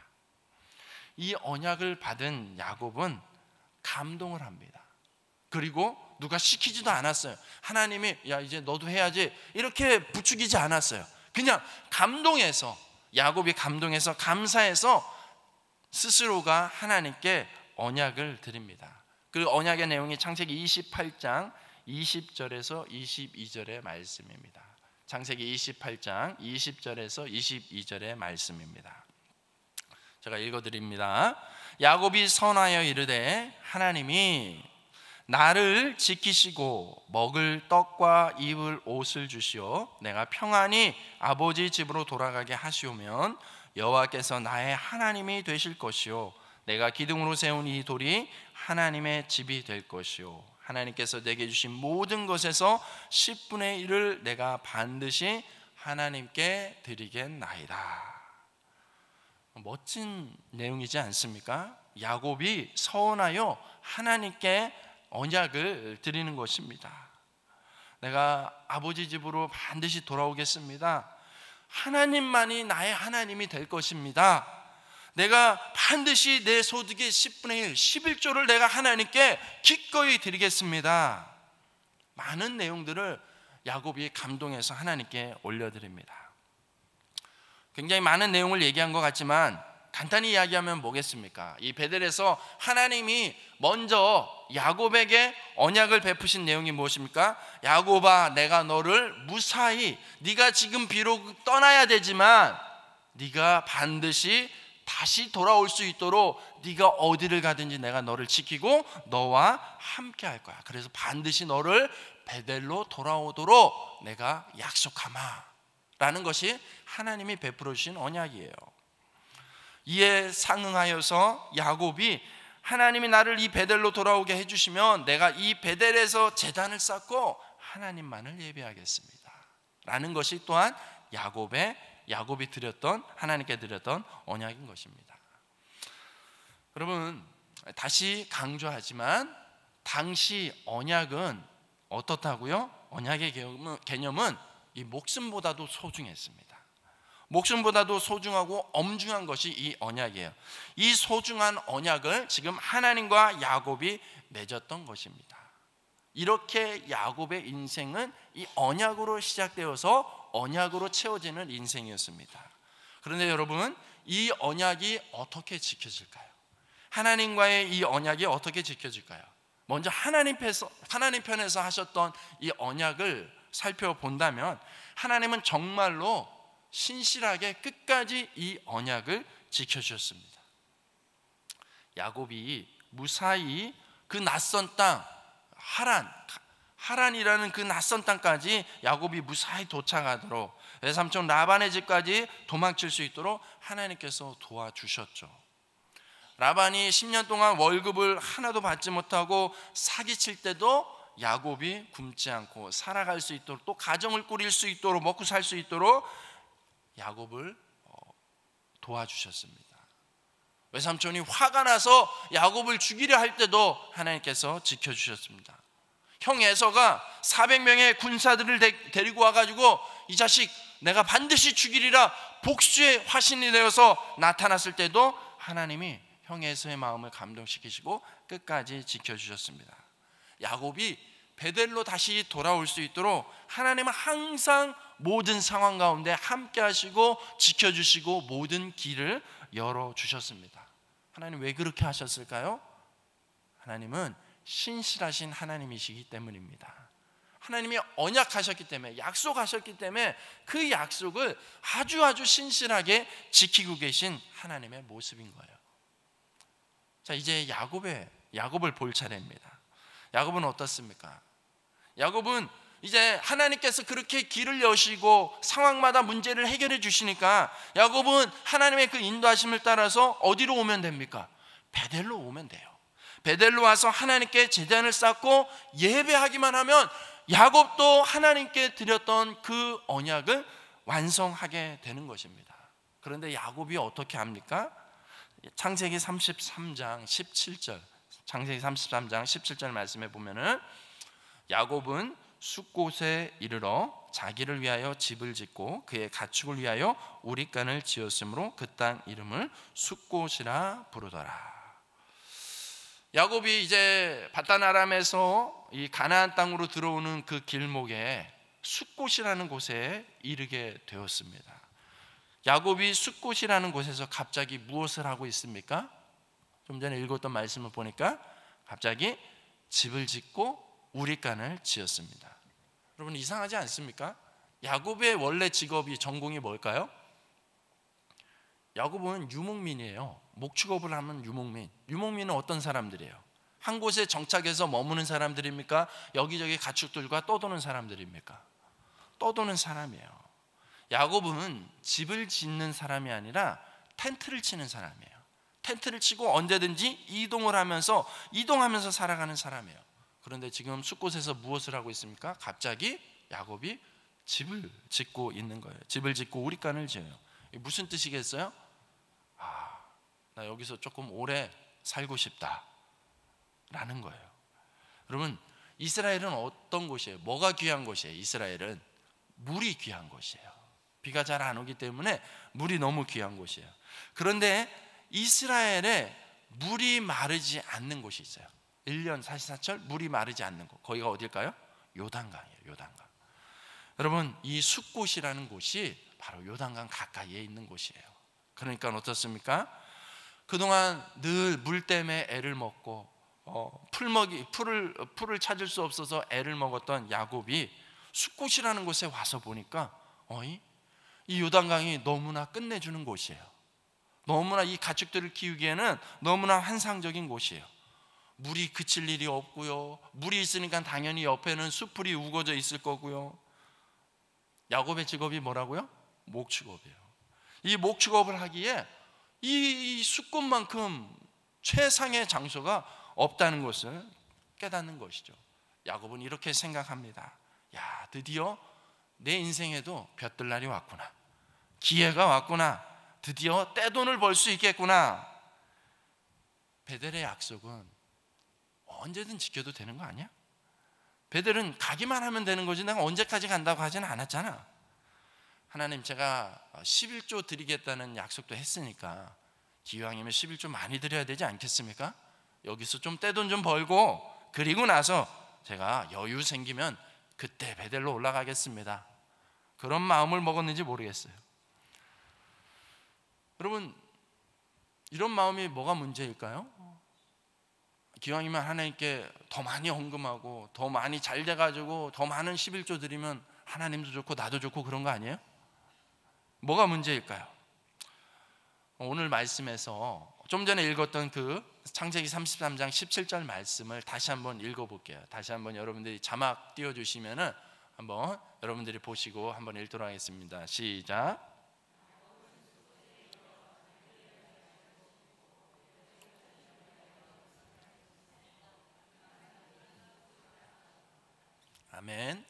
이 언약을 받은 야곱은 감동을 합니다. 그리고 누가 시키지도 않았어요. 하나님이 야 이제 너도 해야지 이렇게 부추기지 않았어요. 그냥 감동해서, 야곱이 감동해서 감사해서 스스로가 하나님께 언약을 드립니다. 그 언약의 내용이 창세기 28장 20절에서 22절의 말씀입니다. 창세기 28장 20절에서 22절의 말씀입니다. 제가 읽어드립니다. 야곱이 선하여 이르되 하나님이 나를 지키시고 먹을 떡과 입을 옷을 주시어 내가 평안히 아버지 집으로 돌아가게 하시오면 여호와께서 나의 하나님이 되실 것이요 내가 기둥으로 세운 이 돌이 하나님의 집이 될 것이요 하나님께서 내게 주신 모든 것에서 10분의 1을 내가 반드시 하나님께 드리겠나이다. 멋진 내용이지 않습니까? 야곱이 서원하여 하나님께 언약을 드리는 것입니다. 내가 아버지 집으로 반드시 돌아오겠습니다. 하나님만이 나의 하나님이 될 것입니다. 내가 반드시 내 소득의 10분의 1, 11조를 내가 하나님께 기꺼이 드리겠습니다. 많은 내용들을 야곱이 감동해서 하나님께 올려드립니다. 굉장히 많은 내용을 얘기한 것 같지만 간단히 이야기하면 뭐겠습니까? 이 베델에서 하나님이 먼저 야곱에게 언약을 베푸신 내용이 무엇입니까? 야곱아, 내가 너를 무사히, 네가 지금 비록 떠나야 되지만 네가 반드시 다시 돌아올 수 있도록 네가 어디를 가든지 내가 너를 지키고 너와 함께 할 거야. 그래서 반드시 너를 베델로 돌아오도록 내가 약속하마 라는 것이 하나님이 베풀어 주신 언약이에요. 이에 상응하여서 야곱이 하나님이 나를 이 베델로 돌아오게 해주시면 내가 이 베델에서 제단을 쌓고 하나님만을 예배하겠습니다 라는 것이 또한 야곱이 드렸던, 하나님께 드렸던 언약인 것입니다. 여러분, 다시 강조하지만 당시 언약은 어떻다고요? 언약의 개념은 이 목숨보다도 소중했습니다. 목숨보다도 소중하고 엄중한 것이 이 언약이에요. 이 소중한 언약을 지금 하나님과 야곱이 맺었던 것입니다. 이렇게 야곱의 인생은 이 언약으로 시작되어서 언약으로 채워지는 인생이었습니다. 그런데 여러분, 이 언약이 어떻게 지켜질까요? 하나님과의 이 언약이 어떻게 지켜질까요? 먼저 하나님 편에서 하셨던 이 언약을 살펴본다면 하나님은 정말로 신실하게 끝까지 이 언약을 지켜주셨습니다. 야곱이 무사히 그 낯선 땅 하란이라는 그 낯선 땅까지 야곱이 무사히 도착하도록, 외삼촌 라반의 집까지 도망칠 수 있도록 하나님께서 도와주셨죠. 라반이 10년 동안 월급을 하나도 받지 못하고 사기칠 때도 야곱이 굶지 않고 살아갈 수 있도록, 또 가정을 꾸릴 수 있도록, 먹고 살 수 있도록 야곱을 도와주셨습니다. 외삼촌이 화가 나서 야곱을 죽이려 할 때도 하나님께서 지켜주셨습니다. 형 에서가 400명의 군사들을 데리고 와가지고 이 자식 내가 반드시 죽이리라 복수의 화신이 되어서 나타났을 때도 하나님이 형 에서의 마음을 감동시키시고 끝까지 지켜주셨습니다. 야곱이 베델로 다시 돌아올 수 있도록 하나님은 항상 모든 상황 가운데 함께 하시고 지켜주시고 모든 길을 열어주셨습니다. 하나님 왜 그렇게 하셨을까요? 하나님은 신실하신 하나님이시기 때문입니다. 하나님이 언약하셨기 때문에, 약속하셨기 때문에 그 약속을 아주 신실하게 지키고 계신 하나님의 모습인 거예요. 자, 이제 야곱을 볼 차례입니다. 야곱은 어떻습니까? 야곱은 이제 하나님께서 그렇게 길을 여시고 상황마다 문제를 해결해 주시니까 야곱은 하나님의 그 인도하심을 따라서 어디로 오면 됩니까? 베델로 오면 돼요. 베델로 와서 하나님께 제단을 쌓고 예배하기만 하면 야곱도 하나님께 드렸던 그 언약을 완성하게 되는 것입니다. 그런데 야곱이 어떻게 합니까? 창세기 33장 17절, 창세기 33장 17절 말씀에 보면은 야곱은 숫곳에 이르러 자기를 위하여 집을 짓고 그의 가축을 위하여 우릿간을 지었으므로 그 땅 이름을 숫곳이라 부르더라. 야곱이 이제 바단 아람에서 이 가나안 땅으로 들어오는 그 길목에 숫곳이라는 곳에 이르게 되었습니다. 야곱이 숫곳이라는 곳에서 갑자기 무엇을 하고 있습니까? 좀 전에 읽었던 말씀을 보니까 갑자기 집을 짓고 우리간을 지었습니다. 여러분 이상하지 않습니까? 야곱의 원래 직업이 전공이 뭘까요? 야곱은 유목민이에요. 목축업을 하면 유목민. 유목민은 어떤 사람들이에요? 한 곳에 정착해서 머무는 사람들입니까? 여기저기 가축들과 떠도는 사람들입니까? 떠도는 사람이에요. 야곱은 집을 짓는 사람이 아니라 텐트를 치는 사람이에요. 텐트를 치고 언제든지 이동하면서 살아가는 사람이에요. 그런데 지금 숫곳에서 무엇을 하고 있습니까? 갑자기 야곱이 집을 짓고 있는 거예요. 집을 짓고 우리간을 지어요. 이게 무슨 뜻이겠어요? 나 여기서 조금 오래 살고 싶다 라는 거예요. 여러분 이스라엘은 어떤 곳이에요? 뭐가 귀한 곳이에요? 이스라엘은 물이 귀한 곳이에요. 비가 잘 안 오기 때문에 물이 너무 귀한 곳이에요. 그런데 이스라엘에 물이 마르지 않는 곳이 있어요. 1년 44철 물이 마르지 않는 곳. 거기가 어딜까요? 요단강이에요. 요단강. 여러분 이 숫곳이라는 곳이 바로 요단강 가까이에 있는 곳이에요. 그러니까 어떻습니까? 그동안 늘 물 때문에 애를 먹고 풀을 찾을 수 없어서 애를 먹었던 야곱이 숫곳이라는 곳에 와서 보니까 이 요단강이 너무나 끝내주는 곳이에요. 너무나 이 가축들을 키우기에는 너무나 환상적인 곳이에요. 물이 그칠 일이 없고요. 물이 있으니까 당연히 옆에는 숲풀이 우거져 있을 거고요. 야곱의 직업이 뭐라고요? 목축업이에요. 이 목축업을 하기에 이 숲꽃만큼 최상의 장소가 없다는 것을 깨닫는 것이죠. 야곱은 이렇게 생각합니다. 야, 드디어 내 인생에도 볕들 날이 왔구나. 기회가 왔구나. 드디어 떼돈을 벌 수 있겠구나. 베델의 약속은 언제든 지켜도 되는 거 아니야? 베델은 가기만 하면 되는 거지 내가 언제까지 간다고 하지는 않았잖아. 하나님 제가 11조 드리겠다는 약속도 했으니까 기왕이면 11조 많이 드려야 되지 않겠습니까? 여기서 좀 떼돈 좀 벌고 그리고 나서 제가 여유 생기면 그때 베델로 올라가겠습니다. 그런 마음을 먹었는지 모르겠어요. 여러분 이런 마음이 뭐가 문제일까요? 기왕이면 하나님께 더 많이 헌금하고 더 많이 잘 돼가지고 더 많은 11조 드리면 하나님도 좋고 나도 좋고 그런 거 아니에요? 뭐가 문제일까요? 오늘 말씀에서 좀 전에 읽었던 그 창세기 33장 17절 말씀을 다시 한번 읽어볼게요. 다시 한번 여러분들이 자막 띄워주시면은 한번 여러분들이 보시고 한번 읽도록 하겠습니다. 시작. 아멘.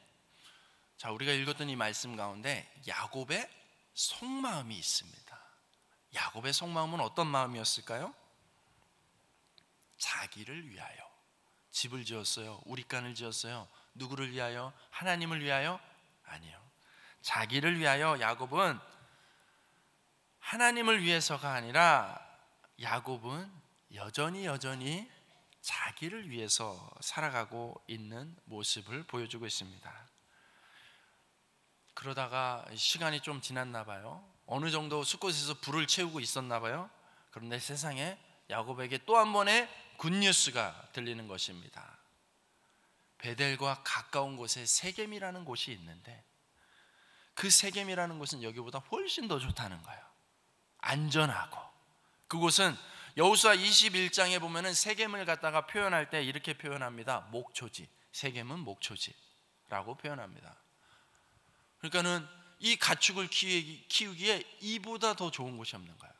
자, 우리가 읽었던 이 말씀 가운데 야곱의 속마음이 있습니다. 야곱의 속마음은 어떤 마음이었을까요? 자기를 위하여 집을 지었어요. 우리간을 지었어요. 누구를 위하여? 하나님을 위하여? 아니요. 자기를 위하여. 야곱은 하나님을 위해서가 아니라 야곱은 여전히 자기를 위해서 살아가고 있는 모습을 보여주고 있습니다. 그러다가 시간이 좀 지났나 봐요. 어느 정도 숫곳에서 불을 채우고 있었나 봐요. 그런데 세상에 야곱에게 또 한 번의 굿뉴스가 들리는 것입니다. 베델과 가까운 곳에 세겜이라는 곳이 있는데 그 세겜이라는 곳은 여기보다 훨씬 더 좋다는 거예요. 안전하고. 그곳은 여호수아 21장에 보면은 세겜을 갖다가 표현할 때 이렇게 표현합니다. 목초지. 세겜은 목초지라고 표현합니다. 그러니까는 이 가축을 키우기에 이보다 더 좋은 곳이 없는 거예요.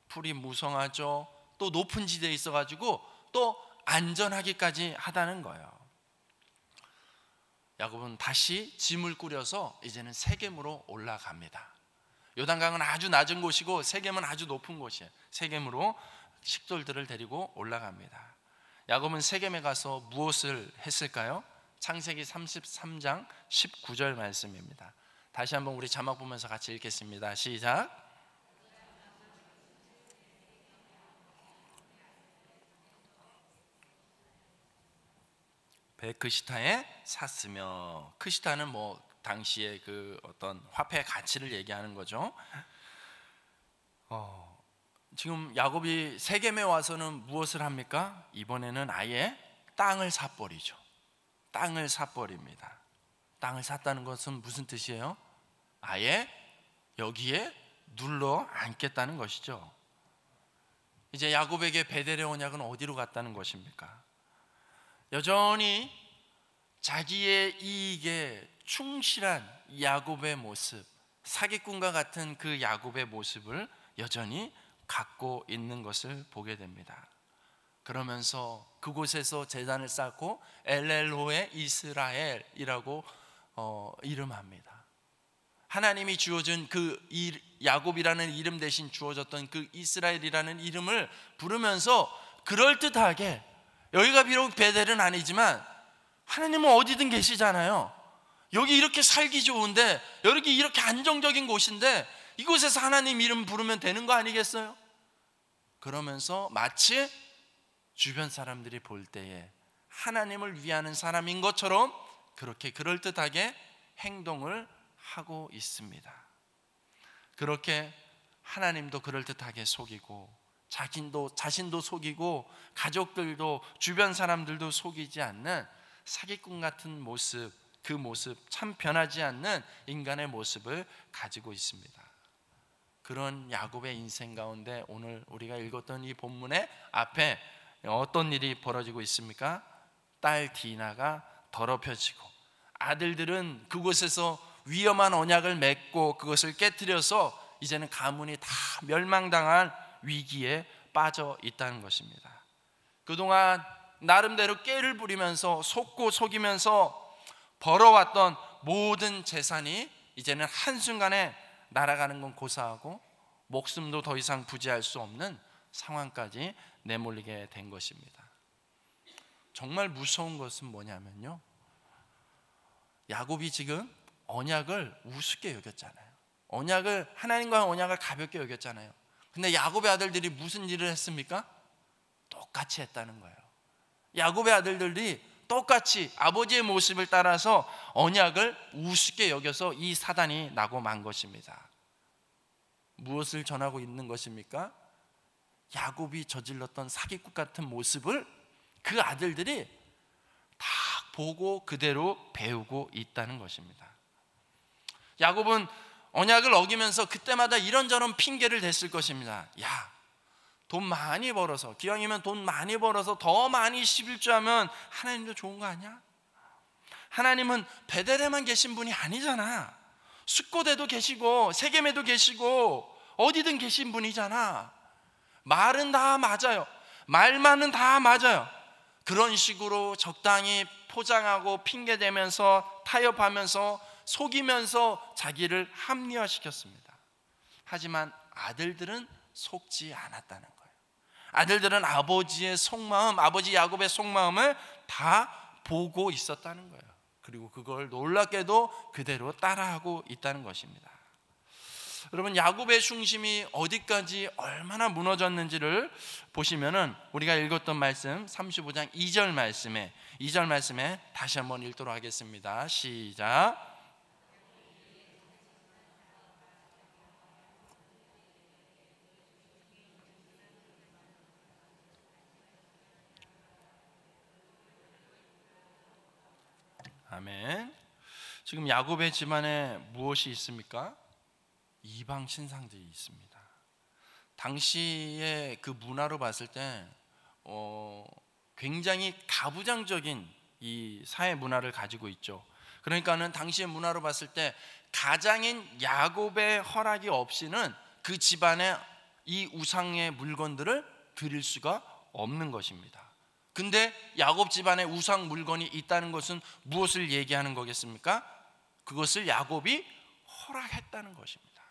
풀이 무성하죠. 또 높은 지대에 있어가지고 또 안전하기까지 하다는 거예요. 야곱은 다시 짐을 꾸려서 이제는 세겜으로 올라갑니다. 요단강은 아주 낮은 곳이고 세겜은 아주 높은 곳이에요. 세겜으로 식솔들을 데리고 올라갑니다. 야곱은 세겜에 가서 무엇을 했을까요? 창세기 33장 19절 말씀입니다. 다시 한번 우리 자막 보면서 같이 읽겠습니다. 시작. 베크시타에 샀으며, 크시타는 뭐 당시에 그 어떤 화폐 가치를 얘기하는 거죠. 지금 야곱이 세겜에 와서는 무엇을 합니까? 이번에는 아예 땅을 사버리죠. 땅을 사버립니다. 땅을 샀다는 것은 무슨 뜻이에요? 아예 여기에 눌러 앉겠다는 것이죠. 이제 야곱에게 베델의 언약은 어디로 갔다는 것입니까? 여전히 자기의 이익에 충실한 야곱의 모습, 사기꾼과 같은 그 야곱의 모습을 여전히 갖고 있는 것을 보게 됩니다. 그러면서 그곳에서 제단을 쌓고 엘엘로의 이스라엘이라고 이름합니다. 하나님이 주어진 그 야곱이라는 이름 대신 주어졌던 그 이스라엘이라는 이름을 부르면서 그럴듯하게, 여기가 비록 베델은 아니지만 하나님은 어디든 계시잖아요. 여기 이렇게 살기 좋은데, 여기 이렇게 안정적인 곳인데 이곳에서 하나님 이름 부르면 되는 거 아니겠어요? 그러면서 마치 주변 사람들이 볼 때에 하나님을 위하는 사람인 것처럼 그렇게 그럴듯하게 행동을 하고 있습니다. 그렇게 하나님도 그럴듯하게 속이고 자신도 속이고 가족들도 주변 사람들도 속이지 않는 사기꾼 같은 모습, 그 모습, 참 변하지 않는 인간의 모습을 가지고 있습니다. 그런 야곱의 인생 가운데 오늘 우리가 읽었던 이 본문의 앞에 어떤 일이 벌어지고 있습니까? 딸 디나가 더럽혀지고 아들들은 그곳에서 위험한 언약을 맺고 그것을 깨뜨려서 이제는 가문이 다 멸망당할 위기에 빠져 있다는 것입니다. 그동안 나름대로 깨를 부리면서 속고 속이면서 벌어왔던 모든 재산이 이제는 한순간에 날아가는 건 고사하고 목숨도 더 이상 부지할 수 없는 상황까지 내몰리게 된 것입니다. 정말 무서운 것은 뭐냐면요, 야곱이 지금 언약을 우습게 여겼잖아요. 하나님과의 언약을 가볍게 여겼잖아요. 근데 야곱의 아들들이 무슨 일을 했습니까? 똑같이 했다는 거예요. 야곱의 아들들이 똑같이 아버지의 모습을 따라서 언약을 우습게 여겨서 이 사단이 나고 만 것입니다. 무엇을 전하고 있는 것입니까? 야곱이 저질렀던 사기꾼 같은 모습을 그 아들들이 다 보고 그대로 배우고 있다는 것입니다. 야곱은 언약을 어기면서 그때마다 이런저런 핑계를 댔을 것입니다. 야, 돈 많이 벌어서, 기왕이면 돈 많이 벌어서 더 많이 11조 하면 하나님도 좋은 거 아니야? 하나님은 베델에만 계신 분이 아니잖아. 숫고대도 계시고 세겜에도 계시고 어디든 계신 분이잖아. 말은 다 맞아요. 말만은 다 맞아요. 그런 식으로 적당히 포장하고 핑계대면서 타협하면서 속이면서 자기를 합리화시켰습니다. 하지만 아들들은 속지 않았다는 거예요. 아들들은 아버지의 속마음, 아버지 야곱의 속마음을 다 보고 있었다는 거예요. 그리고 그걸 놀랍게도 그대로 따라하고 있다는 것입니다. 여러분, 야곱의 중심이 어디까지 얼마나 무너졌는지를 보시면은 우리가 읽었던 말씀 35장 2절 말씀에 다시 한번 읽도록 하겠습니다. 시작. 아멘. 지금 야곱의 집안에 무엇이 있습니까? 이방 신상들이 있습니다. 당시의 그 문화로 봤을 때 굉장히 가부장적인 이 사회 문화를 가지고 있죠. 그러니까는 당시의 문화로 봤을 때 가장인 야곱의 허락이 없이는 그 집안에 이 우상의 물건들을 드릴 수가 없는 것입니다. 근데 야곱 집안에 우상 물건이 있다는 것은 무엇을 얘기하는 거겠습니까? 그것을 야곱이 허락했다는 것입니다.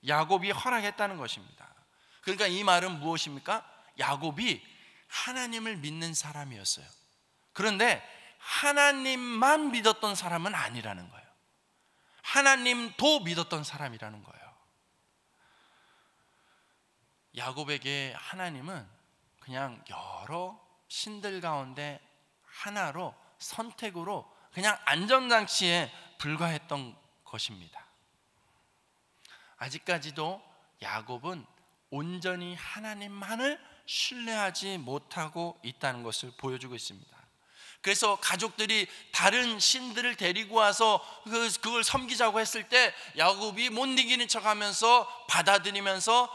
야곱이 허락했다는 것입니다. 그러니까 이 말은 무엇입니까? 야곱이 하나님을 믿는 사람이었어요. 그런데 하나님만 믿었던 사람은 아니라는 거예요. 하나님도 믿었던 사람이라는 거예요. 야곱에게 하나님은 그냥 여러 신들 가운데 하나로, 선택으로 그냥 안전장치에 불과했던 것입니다. 아직까지도 야곱은 온전히 하나님만을 신뢰하지 못하고 있다는 것을 보여주고 있습니다. 그래서 가족들이 다른 신들을 데리고 와서 그걸 섬기자고 했을 때 야곱이 못 이기는 척하면서 받아들이면서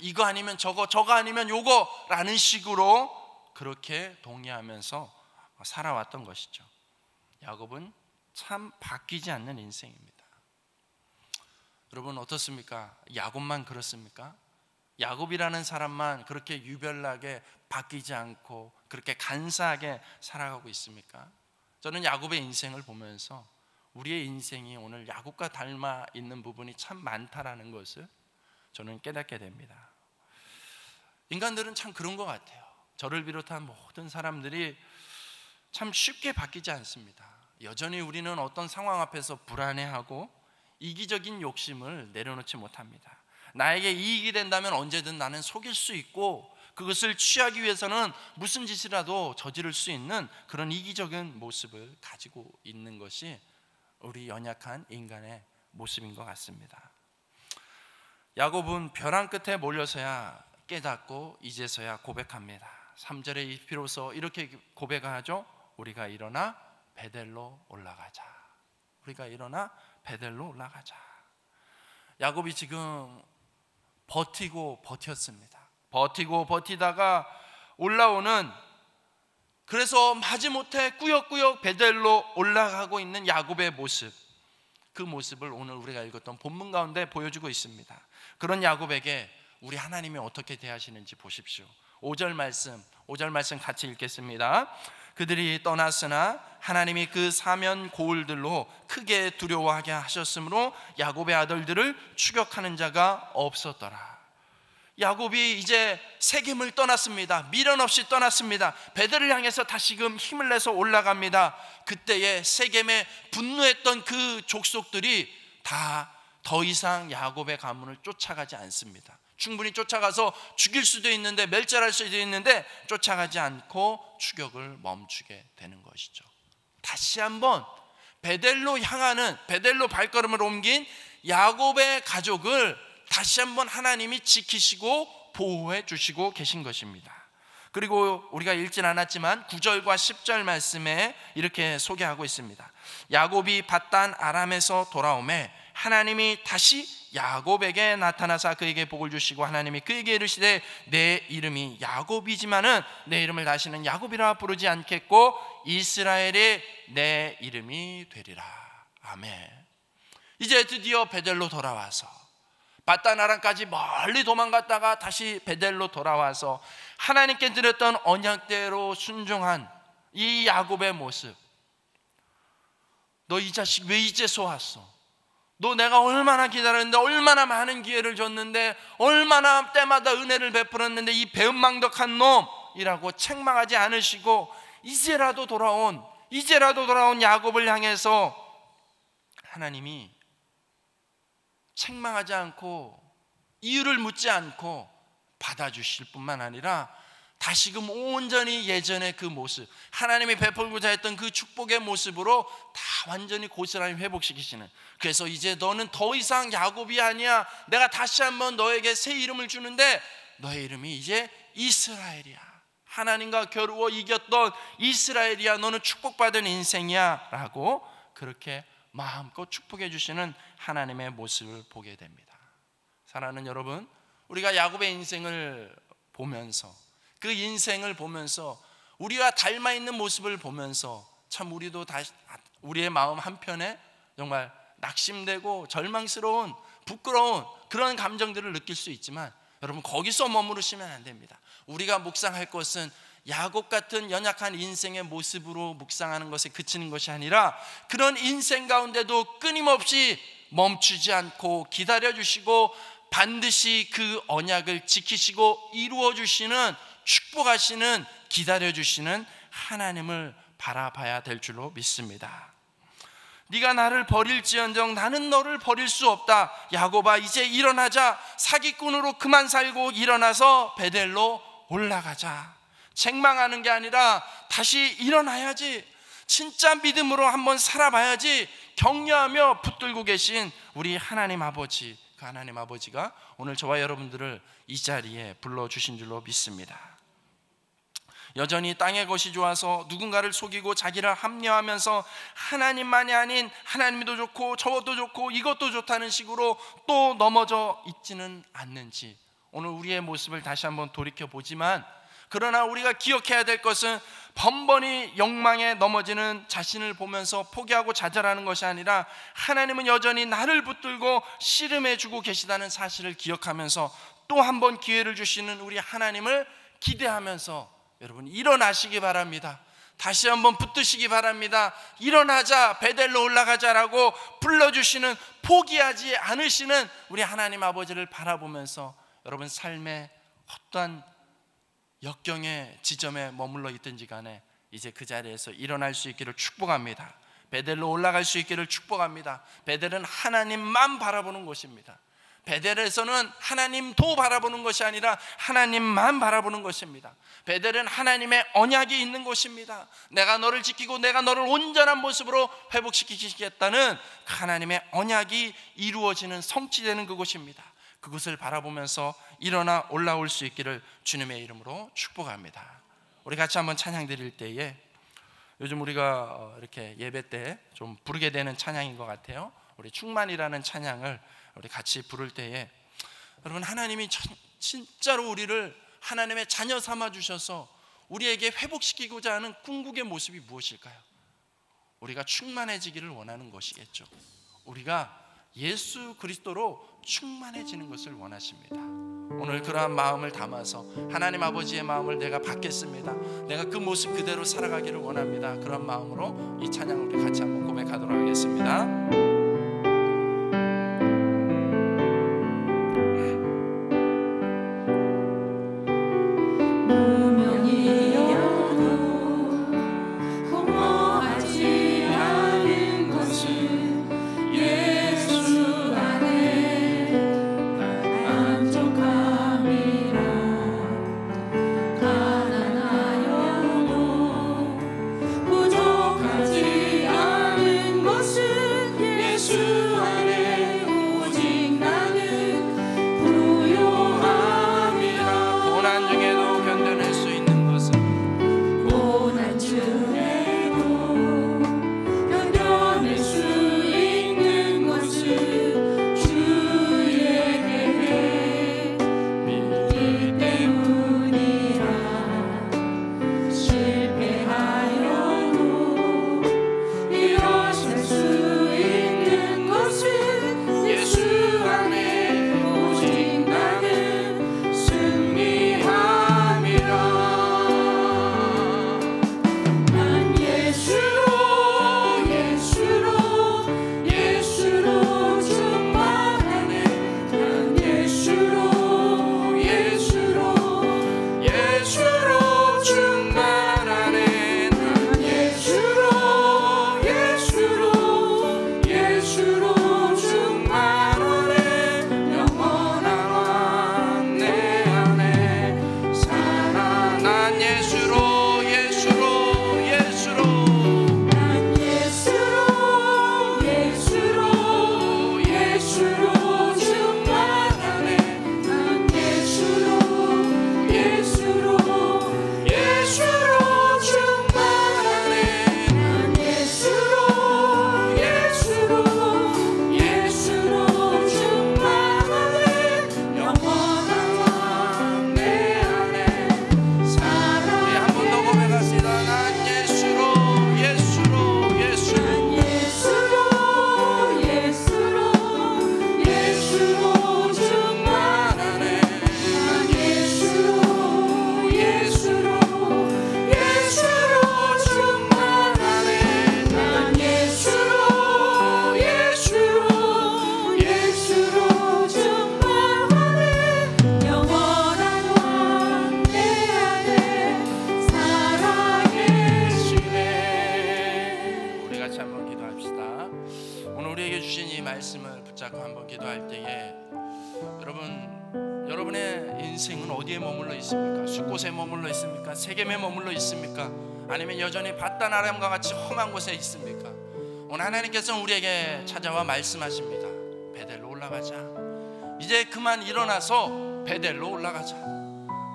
이거 아니면 저거 아니면 요거 라는 식으로 그렇게 동의하면서 살아왔던 것이죠. 야곱은 참 바뀌지 않는 인생입니다. 여러분 어떻습니까? 야곱만 그렇습니까? 야곱이라는 사람만 그렇게 유별나게 바뀌지 않고 그렇게 간사하게 살아가고 있습니까? 저는 야곱의 인생을 보면서 우리의 인생이 오늘 야곱과 닮아 있는 부분이 참 많다라는 것을 저는 깨닫게 됩니다. 인간들은 참 그런 것 같아요. 저를 비롯한 모든 사람들이 참 쉽게 바뀌지 않습니다. 여전히 우리는 어떤 상황 앞에서 불안해하고 이기적인 욕심을 내려놓지 못합니다. 나에게 이익이 된다면 언제든 나는 속일 수 있고 그것을 취하기 위해서는 무슨 짓이라도 저지를 수 있는 그런 이기적인 모습을 가지고 있는 것이 우리 연약한 인간의 모습인 것 같습니다. 야곱은 벼랑 끝에 몰려서야 깨닫고 이제서야 고백합니다. 3절에 비로소 이렇게 고백하죠. 우리가 일어나 베델로 올라가자. 우리가 일어나 베델로 올라가자. 야곱이 지금 버티고 버텼습니다. 버티고 버티다가 올라오는, 그래서 마지못해 꾸역꾸역 베델로 올라가고 있는 야곱의 모습, 그 모습을 오늘 우리가 읽었던 본문 가운데 보여주고 있습니다. 그런 야곱에게 우리 하나님이 어떻게 대하시는지 보십시오. 5절 말씀 같이 읽겠습니다. 그들이 떠났으나 하나님이 그 사면 고울들로 크게 두려워하게 하셨으므로 야곱의 아들들을 추격하는 자가 없었더라. 야곱이 이제 세겜을 떠났습니다. 미련 없이 떠났습니다. 베델을 향해서 다시금 힘을 내서 올라갑니다. 그때에 세겜에 분노했던 그 족속들이 다 더 이상 야곱의 가문을 쫓아가지 않습니다. 충분히 쫓아가서 죽일 수도 있는데, 멸절할 수도 있는데 쫓아가지 않고 추격을 멈추게 되는 것이죠. 다시 한번 베델로 발걸음을 옮긴 야곱의 가족을 다시 한번 하나님이 지키시고 보호해 주시고 계신 것입니다. 그리고 우리가 읽진 않았지만 9절과 10절 말씀에 이렇게 소개하고 있습니다. 야곱이 밧단 아람에서 돌아오매 하나님이 다시 야곱에게 나타나사 그에게 복을 주시고 하나님이 그에게 이르시되 내 이름이 야곱이지만은 내 이름을 다시는 야곱이라 부르지 않겠고 이스라엘이 내 이름이 되리라. 아멘. 이제 드디어 베델로 돌아와서 밧단 아람까지 멀리 도망갔다가 다시 베델로 돌아와서 하나님께 드렸던 언약대로 순종한 이 야곱의 모습. 너 이 자식 왜 이제서 왔어? 너 내가 얼마나 기다렸는데, 얼마나 많은 기회를 줬는데, 얼마나 때마다 은혜를 베풀었는데 이 배은망덕한 놈이라고 책망하지 않으시고 이제라도 돌아온 야곱을 향해서 하나님이 책망하지 않고 이유를 묻지 않고 받아주실 뿐만 아니라 다시금 온전히 예전의 그 모습, 하나님이 베풀고자 했던 그 축복의 모습으로 다 완전히 고스란히 회복시키시는, 그래서 이제 너는 더 이상 야곱이 아니야, 내가 다시 한번 너에게 새 이름을 주는데 너의 이름이 이제 이스라엘이야, 하나님과 겨루어 이겼던 이스라엘이야, 너는 축복받은 인생이야 라고 그렇게 마음껏 축복해 주시는 하나님의 모습을 보게 됩니다. 사랑하는 여러분, 우리가 야곱의 인생을 보면서, 그 인생을 보면서, 우리와 닮아있는 모습을 보면서 참 우리도 다시 우리의 마음 한편에 정말 낙심되고 절망스러운, 부끄러운 그런 감정들을 느낄 수 있지만 여러분, 거기서 머무르시면 안 됩니다. 우리가 묵상할 것은 야곱 같은 연약한 인생의 모습으로 묵상하는 것에 그치는 것이 아니라 그런 인생 가운데도 끊임없이 멈추지 않고 기다려주시고 반드시 그 언약을 지키시고 이루어주시는, 축복하시는, 기다려주시는 하나님을 바라봐야 될 줄로 믿습니다. 네가 나를 버릴지언정 나는 너를 버릴 수 없다. 야곱아, 이제 일어나자. 사기꾼으로 그만 살고 일어나서 베델로 올라가자. 책망하는 게 아니라 다시 일어나야지, 진짜 믿음으로 한번 살아봐야지 격려하며 붙들고 계신 우리 하나님 아버지, 그 하나님 아버지가 오늘 저와 여러분들을 이 자리에 불러주신 줄로 믿습니다. 여전히 땅의 것이 좋아서 누군가를 속이고 자기를 합리화하면서 하나님만이 아닌 하나님도 좋고 저것도 좋고 이것도 좋다는 식으로 또 넘어져 있지는 않는지 오늘 우리의 모습을 다시 한번 돌이켜보지만, 그러나 우리가 기억해야 될 것은 번번이 욕망에 넘어지는 자신을 보면서 포기하고 좌절하는 것이 아니라 하나님은 여전히 나를 붙들고 씨름해주고 계시다는 사실을 기억하면서 또 한 번 기회를 주시는 우리 하나님을 기대하면서 여러분 일어나시기 바랍니다. 다시 한번 붙드시기 바랍니다. 일어나자, 베델로 올라가자라고 불러주시는, 포기하지 않으시는 우리 하나님 아버지를 바라보면서 여러분 삶의 어떠한 역경의 지점에 머물러 있든지 간에 이제 그 자리에서 일어날 수 있기를 축복합니다. 베델로 올라갈 수 있기를 축복합니다. 베델은 하나님만 바라보는 곳입니다. 베델에서는 하나님도 바라보는 것이 아니라 하나님만 바라보는 것입니다. 베델은 하나님의 언약이 있는 곳입니다. 내가 너를 지키고 내가 너를 온전한 모습으로 회복시키시겠다는 하나님의 언약이 이루어지는, 성취되는 그곳입니다. 그것을 바라보면서 일어나 올라올 수 있기를 주님의 이름으로 축복합니다. 우리 같이 한번 찬양 드릴 때에, 요즘 우리가 이렇게 예배 때 좀 부르게 되는 찬양인 것 같아요. 우리 충만이라는 찬양을 우리 같이 부를 때에, 여러분 하나님이 진짜로 우리를 하나님의 자녀 삼아 주셔서 우리에게 회복시키고자 하는 궁극의 모습이 무엇일까요? 우리가 충만해지기를 원하는 것이겠죠. 우리가 예수 그리스도로 충만해지는 것을 원하십니다. 오늘 그러한 마음을 담아서 하나님 아버지의 마음을 내가 받겠습니다, 내가 그 모습 그대로 살아가기를 원합니다, 그런 마음으로 이 찬양을 우리 같이 한번 고백하도록 하겠습니다. 세겜에 머물러 있습니까? 아니면 여전히 밧단아람과 같이 험한 곳에 있습니까? 오늘 하나님께서는 우리에게 찾아와 말씀하십니다. 베델로 올라가자. 이제 그만 일어나서 베델로 올라가자.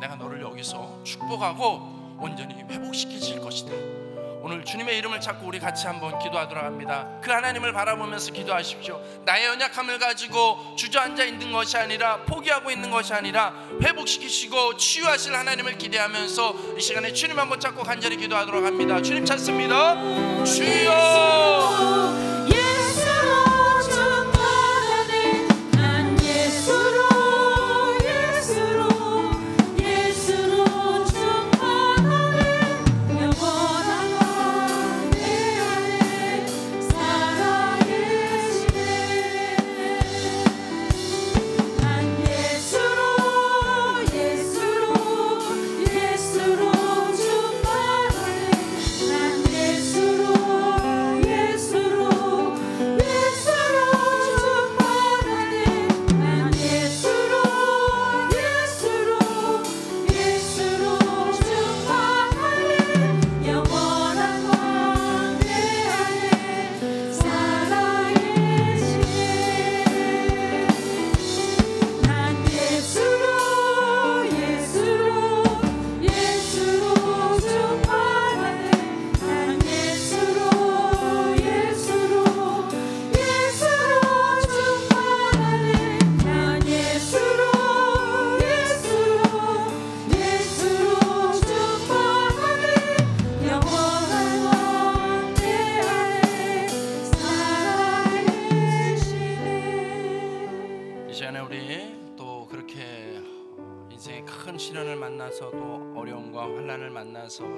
내가 너를 여기서 축복하고 온전히 회복시키실 것이다. 오늘 주님의 이름을 찾고 우리 같이 한번 기도하도록 합니다. 그 하나님을 바라보면서 기도하십시오. 나의 연약함을 가지고 주저앉아 있는 것이 아니라, 포기하고 있는 것이 아니라 회복시키시고 치유하실 하나님을 기대하면서 이 시간에 주님 한번 찾고 간절히 기도하도록 합니다. 주님 찾습니다. 주여,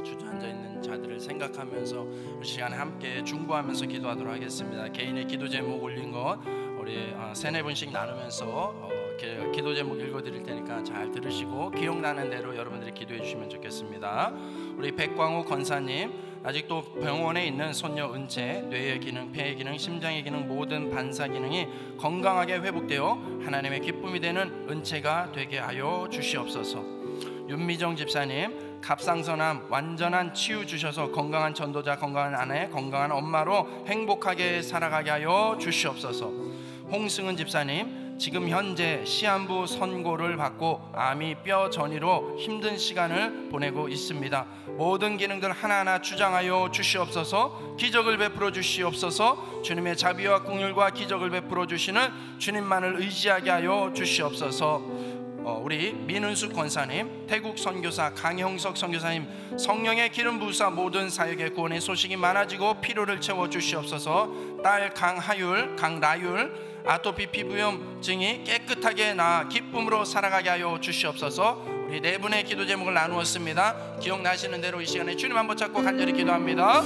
주저앉아있는 자들을 생각하면서 이 시간에 함께 중보하면서 기도하도록 하겠습니다. 개인의 기도 제목 올린 것 우리 3-4분씩 나누면서 기도 제목 읽어드릴 테니까 잘 들으시고 기억나는 대로 여러분들이 기도해 주시면 좋겠습니다. 우리 백광호 권사님, 아직도 병원에 있는 손녀 은채, 뇌의 기능, 폐의 기능, 심장의 기능, 모든 반사 기능이 건강하게 회복되어 하나님의 기쁨이 되는 은채가 되게 하여 주시옵소서. 윤미정 집사님, 갑상선암 완전한 치유 주셔서 건강한 전도자, 건강한 아내, 건강한 엄마로 행복하게 살아가게 하여 주시옵소서. 홍승은 집사님, 지금 현재 시한부 선고를 받고 암이 뼈 전이로 힘든 시간을 보내고 있습니다. 모든 기능들 하나하나 주장하여 주시옵소서. 기적을 베풀어 주시옵소서. 주님의 자비와 긍휼과 기적을 베풀어 주시는 주님만을 의지하게 하여 주시옵소서. 우리 민은숙 권사님, 태국 선교사 강형석 선교사님, 성령의 기름 부으사 모든 사역의 구원의 소식이 많아지고 필요를 채워 주시옵소서. 딸 강하율, 강라율, 아토피 피부염증이 깨끗하게 나아 기쁨으로 살아가게 하여 주시옵소서. 우리 4분의 기도 제목을 나누었습니다. 기억나시는 대로 이 시간에 주님 한번 찾고 간절히 기도합니다.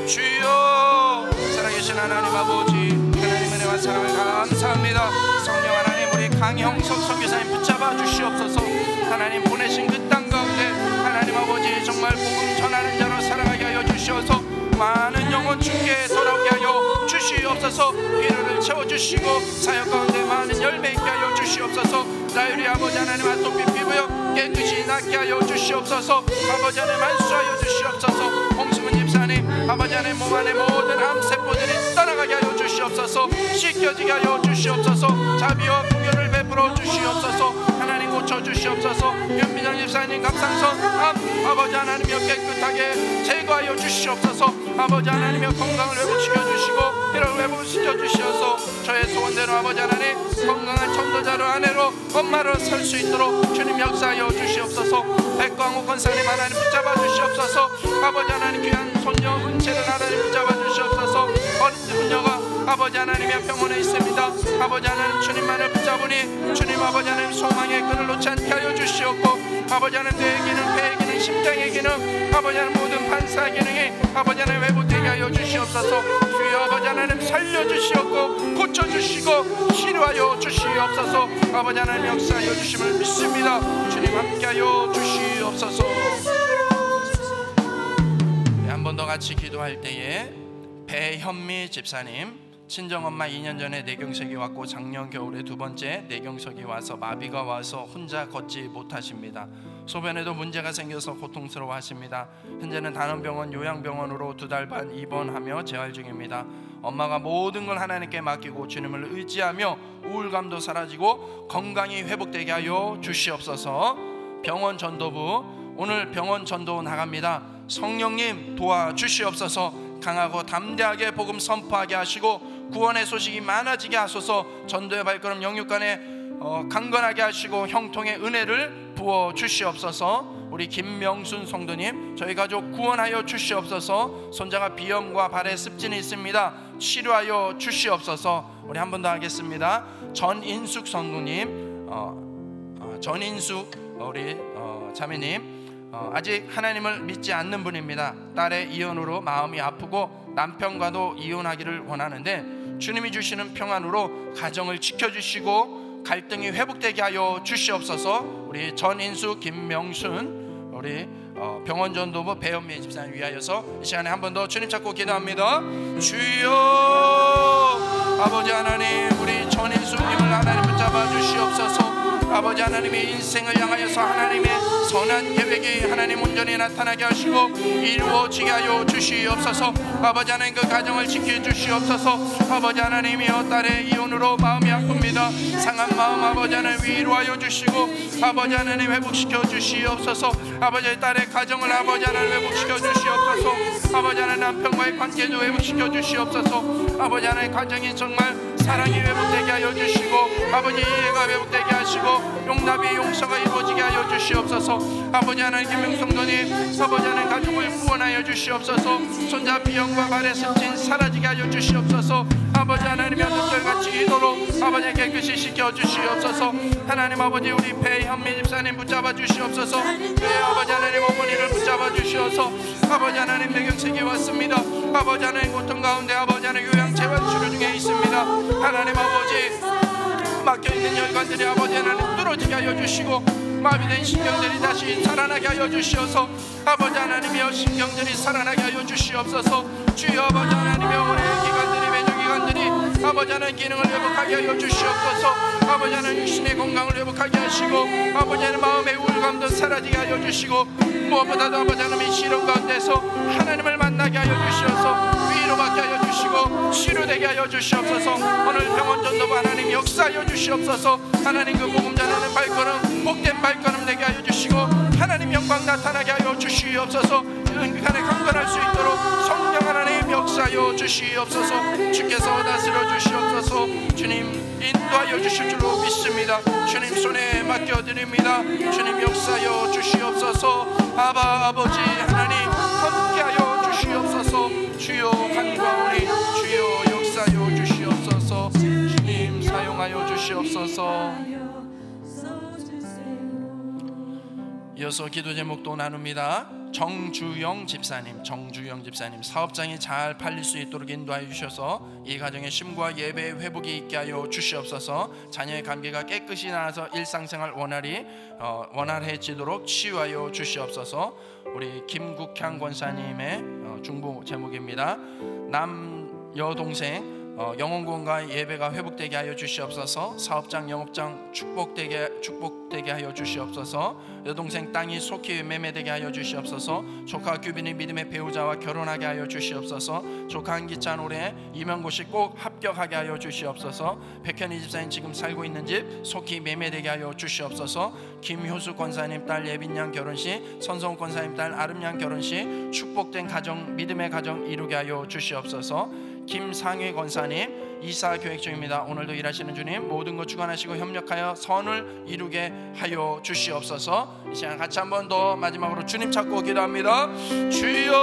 주여, 살아계신 하나님 아버지, 하나님 은혜와 사랑을 감사합니다. 성령 하나님, 우리 강형석 선교사님 붙잡아 주시옵소서. 하나님 보내신 그 땅 가운데 하나님 아버지 정말 복음 전하는 자로 살아가게 하여 주시어서 많은 영혼 주께 돌아오게 하여 주시옵소서. 필요를 채워주시고 사역 가운데 많은 열매 있게 하여 주시옵소서. 라율이 아버지 하나님 아토피 피부염 깨끗이 낫게 하여 주시옵소서. 아버지 하나님 안수하여 주시옵소서. 홍수문 집사님, 아버지 하나님 몸 안에 모든 암세포들이 떠나가게 하여 주시옵소서. 씻겨지게 하여 주시옵소서. 자비와 긍휼을 베풀어 주시옵소서. 하나님 고쳐주시옵소서. 윤민정 집사님 갑상선 암 아버지 하나님여 깨끗하게 제거하여 주시옵소서. 아버지 하나님여 건강을 회복시켜 주시고 피로를 회복시켜 주시어서 저의 소원대로 아버지 하나님 건강한 전도자로 아내로 엄마로 살 수 있도록 주님 역사하여 주시옵소서. 백광호 권사님 하나님 붙잡아 주시옵소서. 아버지 하나님 귀한 손녀 은채를 하나님 붙잡아 주시옵소서. 어린 손녀가 아버지 하나님의 병원에 있습니다. 아버지 하나님 주님만을 붙잡으니 주님 아버지 하나님 소망의 끈을 놓지 않게 하여 주시옵고 아버지 하나님 뇌의 기능, 폐의 기능, 심장의 기능 아버지 하나님 모든 반사 기능이 아버지 하나님 회복되게 하여 주시옵소서. 주여 아버지 하나님 살려주시옵고 고쳐주시고 치료하여 주시옵소서. 아버지 하나님 역사하여 주심을 믿습니다. 주님 함께하여 주시옵소서. 한 번 더 같이 기도할 때에 배현미 집사님, 친정엄마 2년 전에 뇌경색이 왔고 작년 겨울에 2번째 뇌경색이 와서 마비가 와서 혼자 걷지 못하십니다. 소변에도 문제가 생겨서 고통스러워 하십니다. 현재는 단원병원 요양병원으로 2달 반 입원하며 재활 중입니다. 엄마가 모든 걸 하나님께 맡기고 주님을 의지하며 우울감도 사라지고 건강이 회복되게 하여 주시옵소서. 병원 전도부 오늘 병원 전도 나갑니다. 성령님 도와주시옵소서. 강하고 담대하게 복음 선포하게 하시고 구원의 소식이 많아지게 하소서. 전도의 발걸음 영육간에 강건하게 하시고 형통의 은혜를 부어 주시옵소서. 우리 김명순 성도님, 저희 가족 구원하여 주시옵소서. 손자가 비염과 발에 습진이 있습니다. 치료하여 주시옵소서. 우리 한 번 더 하겠습니다. 전인숙 성도님, 전인숙 우리 자매님, 아직 하나님을 믿지 않는 분입니다. 딸의 이혼으로 마음이 아프고 남편과도 이혼하기를 원하는데 주님이 주시는 평안으로 가정을 지켜주시고 갈등이 회복되게 하여 주시옵소서. 우리 전인숙, 김명순 우리 병원전도부 배현미 집사님 위하여서 이 시간에 한 번 더 주님 찾고 기도합니다. 주여, 아버지 하나님, 우리 전인숙님을 하나님 붙잡아 주시옵소서. 아버지 하나님의 인생을 향하여서 하나님의 선한 계획이 하나님 온전히 나타나게 하시고 이루어지게 하여 주시옵소서. 아버지 하나님 그 가정을 지켜주시옵소서. 아버지 하나님이여, 딸의 이혼으로 마음이 아픕니다. 상한 마음 아버지 하나님 위로하여 주시고 아버지 하나님 회복시켜 주시옵소서. 아버지 딸의 가정을 아버지 하나님 회복시켜 주시옵소서. 아버지 하나님 남편과의 관계도 회복시켜 주시옵소서. 아버지 하나님 가정이 정말 사랑이 회복되게 하여 주시고 아버지 이해가 회복되게 하시고 용납이 용서가 이루어지게 하여 주시옵소서. 아버지 하나님 김명성도님, 아버지 하나님 가족을 구원하여 주시옵소서. 손자 비염과 발의 습진 사라지게 하여 주시옵소서. 아버지 하나님의 눈결같이 이도록 아버지 깨끗이 시켜 주시옵소서. 하나님 아버지 우리 배현미 집사님 붙잡아 주시옵소서. 네, 아버지 하나님 어머니를 붙잡아 주시옵소서. 아버지 하나님 뇌경색이 왔습니다. 아버지 하나님 고통 가운데 아버지 하나님 요양재활 치료 중에 있습니다. 하나님 아버지 막혀있는 혈관들이 아버지 하나님 뚫어지게 하여 주시고 마비된 신경들이 다시 살아나게 하여 주시옵소서. 아버지 하나님이여 신경들이 살아나게 하여 주시옵소서. 주여 아버지 하나님이여 우리 기관들이 매주기관들이 아버지 하나님 기능을 회복하게 하여 주시옵소서. 아버지 하나님 육신의 건강을 회복하게 하시고 아버지 하나님 마음의 우울감도 사라지게 하여 주시고 무엇보다도 아버지 하나님의 시련 가운데서 하나님을 만나게 하여 주시옵소서. 위로받게 하여 주시고 치료되게 하여 주시옵소서. 오늘 병원 전도부 하나님 역사하여 주시옵소서. 하나님 그 복음 전하는 발걸음 복된 발걸음 되게 하여 주시고 하나님 영광 나타나게 하여 주시옵소서. 은근간에 강건할 수 있도록 성령 하나님 역사하여 주시옵소서. 주께서 다스려 주시옵소서. 주님 인도하여 주실 줄로 믿습니다. 주님 손에 맡겨드립니다. 주님 역사하여 주시옵소서. 아버지 하나님 함께하여 주시옵소서. 주여 간과오니 주여 역사하여 주시옵소서. 주님 사용하여 주시옵소서. 이어서 기도 제목도 나눕니다. 정주영 집사님 사업장이 잘 팔릴 수 있도록 인도하여 주셔서 이 가정의 쉼과 예배의 회복이 있게 하여 주시옵소서. 자녀의 감기가 깨끗이 나아서 일상생활 원활해지도록 치유하여 주시옵소서. 우리 김국향 권사님의 중보 제목입니다. 남 여동생 영혼구원과 예배가 회복되게 하여 주시옵소서. 사업장 영업장 축복되게 하여 주시옵소서. 여동생 땅이 속히 매매되게 하여 주시옵소서. 조카 규빈이 믿음의 배우자와 결혼하게 하여 주시옵소서. 조카 한기찬 올해 임용고시 꼭 합격하게 하여 주시옵소서. 백현희 집사님 지금 살고 있는 집 속히 매매되게 하여 주시옵소서. 김효수 권사님 딸 예빈양 결혼식, 선성우 권사님 딸 아름양 결혼식 축복된 가정, 믿음의 가정 이루게 하여 주시옵소서. 김상희 권사님 이사 계획 중입니다. 오늘도 일하시는 주님 모든 것 주관하시고 협력하여 선을 이루게 하여 주시옵소서. 이 시간 같이 한 번 더 마지막으로 주님 찾고 기도합니다. 주여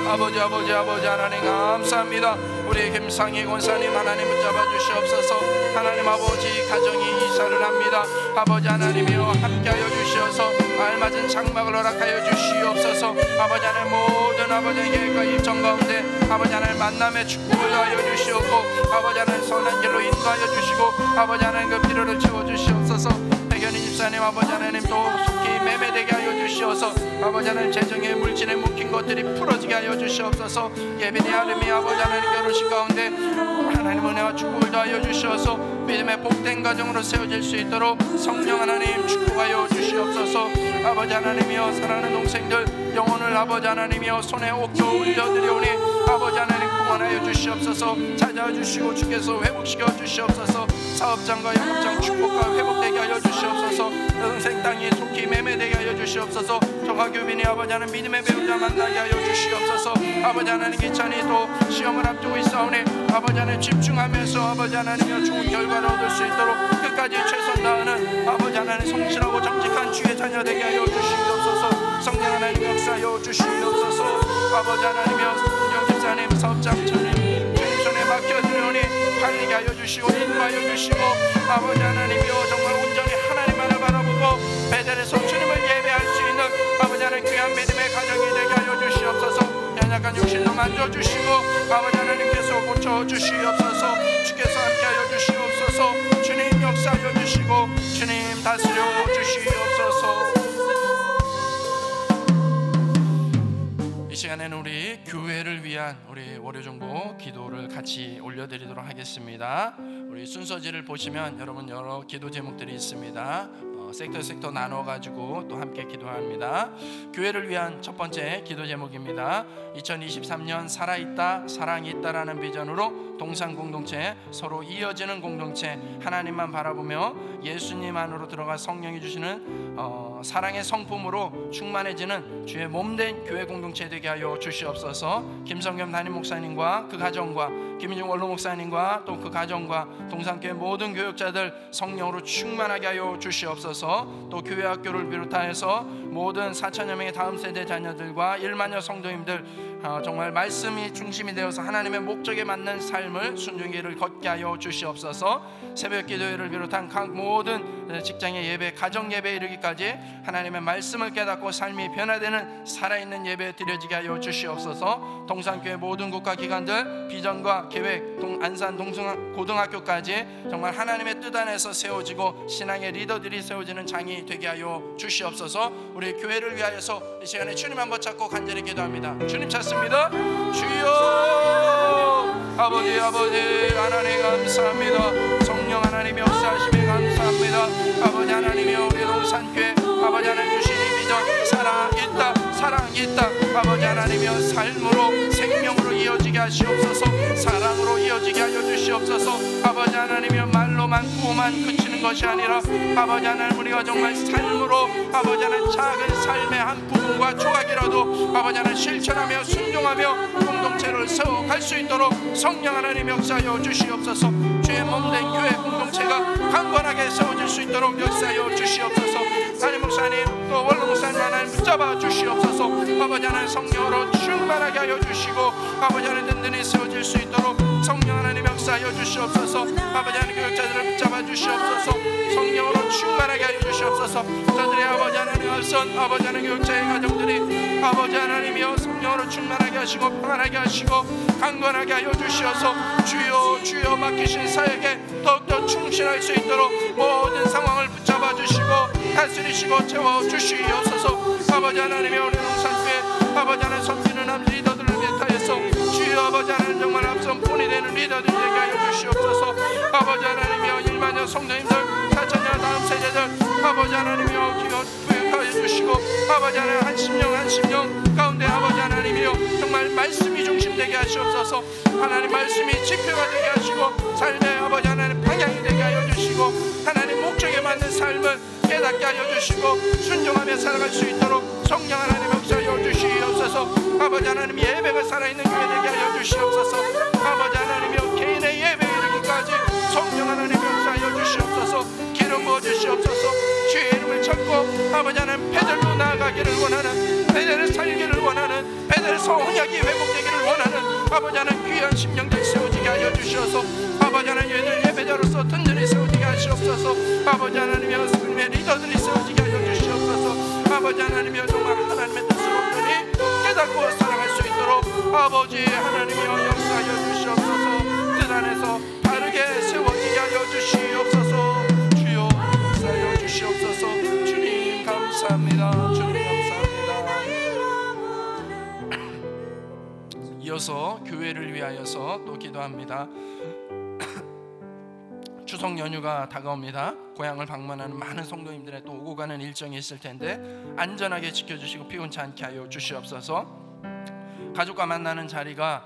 아버지 하나님 감사합니다. 우리 김상희 권사님 하나님 붙잡아 주시옵소서. 하나님 아버지 가정이 이사를 합니다. 아버지 하나님이여 함께하여 주시어서 알맞은 장막을 허락하여 주시옵소서. 아버지 하나님 모든 아버지의 계획과 일정 가운데 아버지 하나님 만남의 축복을 하여 주시옵고 아버지 하나님 선한 길로 인도하여 주시고 아버지 하나님 그 필요를 채워 주시옵소서. 백연희 집사님 아버지 하나님 또 속히 매매되게 하여 주시옵소서. 아버지 하나님 재정에 물질에 묶인 것들이 풀어지게 하여 주시옵소서. 예빈이 아름이 아버지 하나님 결혼식 가운데 하나님 은혜와 축복을 더하여 주시옵소서. 믿음의 복된 가정으로 세워질 수 있도록 성령 하나님 축복하여 주시옵소서. 아버지 하나님이여 사랑하는 동생들 영혼을 아버지 하나님이여 손에 옥도 올려드리오니 아버지 하나님 구원하여 주시옵소서. 찾아와 주시고 주께서 회복시켜 주시옵소서. 사업장과 영업장 축복과 회복되게 하여 주시옵소서. 여동생 땅이 속히 매매되게 하여 주시옵소서. 정화교빈이 아버지 하나님 믿음의 배우자 만나게 하여 주시옵소서. 아버지 하나님 기찬이 또 시험을 앞두고 있사오니 아버지 하나님 집중하면서 아버지 하나님여 좋은 결과를 얻을 수 있도록 끝까지 최선 다하는 아버지 하나님 성실하고 정직한 주의 자녀 되게 하여 주시옵소서. 성령 하나님 역사하여 주시옵소서. 아버지 하나님여 영집사님 사업장 주님 손에 맡겨드리오니 팔리게 하여 주시고 인도하여 주시고 아버지 하나님여 정말 온전히 하나님만을 바라보고 베델에서 주님을 예배할 수 있는 아버지 하나님 귀한 믿음의 가정이 되게 하여 주시옵소서. 연약한 육신도 만져주시고 아버지 하나님께서 고쳐주시옵소서. 주께서 함께하여 주시옵소서. 주님 역사하여 주시고 주님 다스려 주시옵소서. 이 시간에는 우리 교회를 위한 우리 월요정보 기도를 같이 올려드리도록 하겠습니다. 우리 순서지를 보시면 여러분 여러 기도 제목들이 있습니다. 섹터 나눠가지고 또 함께 기도합니다. 교회를 위한 첫 번째 기도 제목입니다. 2023년 살아있다 사랑이 있다라는 비전으로 동산공동체, 서로 이어지는 공동체, 하나님만 바라보며 예수님 안으로 들어가 성령이 주시는 사랑의 성품으로 충만해지는 주의 몸된 교회 공동체 되게 하여 주시옵소서. 김성겸 담임 목사님과 그 가정과 김인중 원로 목사님과 또 그 가정과 동산교회 모든 교역자들 성령으로 충만하게 하여 주시옵소서. 또 교회 학교를 비롯하여서 모든 4천여 명의 다음 세대 자녀들과 1만여 성도님들 정말 말씀이 중심이 되어서 하나님의 목적에 맞는 삶을 순종기를 걷게 하여 주시옵소서. 새벽 기도회를 비롯한 각 모든 직장의 예배, 가정 예배에 이르기까지 하나님의 말씀을 깨닫고 삶이 변화되는 살아있는 예배 드려지게 하여 주시옵소서. 동산교회 모든 국가기관들 비전과 계획, 안산 동성고등학교까지 정말 하나님의 뜻 안에서 세워지고 신앙의 리더들이 세워지는 장이 되게 하여 주시옵소서. 우리 교회를 위하여서 이 시간에 주님 한번 찾고 간절히 기도합니다. 주님 찾습니다. 주여 아버지 하나님 감사합니다. 성령 하나님 역사하심에 감사합니다. 아버지 하나님이여 우리 동산교회 아버지 하나님 주신 이 비전 사랑이 있다 아버지 하나님이여 삶으로 생명으로 이어지게 하시옵소서. 사랑으로 이어지게 하여 주시옵소서. 아버지 하나님이여 말로만 구호만 그치는 것이 아니라 아버지 하나님 우리가 정말 삶으로 아버지 하나님 작은 삶의 한 부분과 조각이라도 아버지 하나님 실천하며 순종하며 공동체를 세워갈 수 있도록 성령 하나님 역사하여 주시옵소서. 주의 몸된 교회 공동체가 강건하게 세워질 수 있도록 역사하여 주시옵소서. 담임 목사님 또 원로 목사님 하나님 붙잡아 주시옵소서. 아버지 하나님 성령으로 충만하게 하여 주시고 아버지 하나님 든든히 세워질 수 있도록 성령 하나님 역사하여 주시옵소서. 아버지 하나님 교역자들을 붙잡아 주시옵소서. 성령으로 충만하게 하여 주시옵소서. 저들의 아버지 하나님 앞선 아버지 하나님 교역자의 가정들이 아버지 하나님이여 성령으로 충만하게 하시고 평안하게 하시고 강건하게 하여 주시어서 주여 맡기신 사역에 더욱더 충실할 수 있도록 모든 상황을 붙잡아 주시고 다스리시고 채워주시옵소서. 아버지 하나님의 우리 동산교회 아버지 하나님 섬기는 남 리더들을 위하여서 주여 아버지 하나님 정말 앞선 본이 되는 리더들 되게 하여 주시옵소서. 아버지 하나님이여 1만여 성도님들 4천여 다음 세대들 아버지 하나님이여 교육하여 주시고 아버지 하나님 한 심령 가운데 아버지 하나님이여 정말 말씀이 중심되게 하시옵소서. 하나님 말씀이 지표가 되게 하시고 삶의 아버지 하나님 방향이 되게 하여 주시고 하나님 목적에 맞는 삶을 깨닫게 하여 주시고 순종하며 살아갈 수 있도록 성령 하나님 역사하여 주시옵소서. 아버지 하나님 예배가 살아있는 교회 되게 하여 주시옵소서. 아버지 하나님이여 개인의 예배에 이르기까지 성령 하나님 역사하여 주시옵소서. 기름 부어 주시옵소서. 주의 이름을 찾고 아버지 하나님 베델로 나아가기를 원하는 베델을 살기를 원하는 베델에서 언약이 회복되기를 원하는 아버지 하나님 귀한 심령들 세워지게 하여 주시옵소서. 아버지 하나님 예배자로서 든든히 세워지게 하시옵소서. 아버지 하나님이여 주님의 리더들이 세워지게 하여 주시옵소서. 아버지 하나님이여 정말 하나님의 뜻을 온전히 깨닫고 살아갈 수 있도록 아버지 하나님이여 역사하여 주시옵소서. 뜻 안에서 바르게 세워지게 하여 주시옵소서. 주여 역사하여 주시옵소서. 주님 감사합니다. 주님 감사합니다. 이어서 교회를 위하여서 또 기도합니다. 추석 연휴가 다가옵니다. 고향을 방문하는 많은 성도님들의 또 오고 가는 일정이 있을 텐데 안전하게 지켜주시고 피곤치 않게 하여 주시옵소서. 가족과 만나는 자리가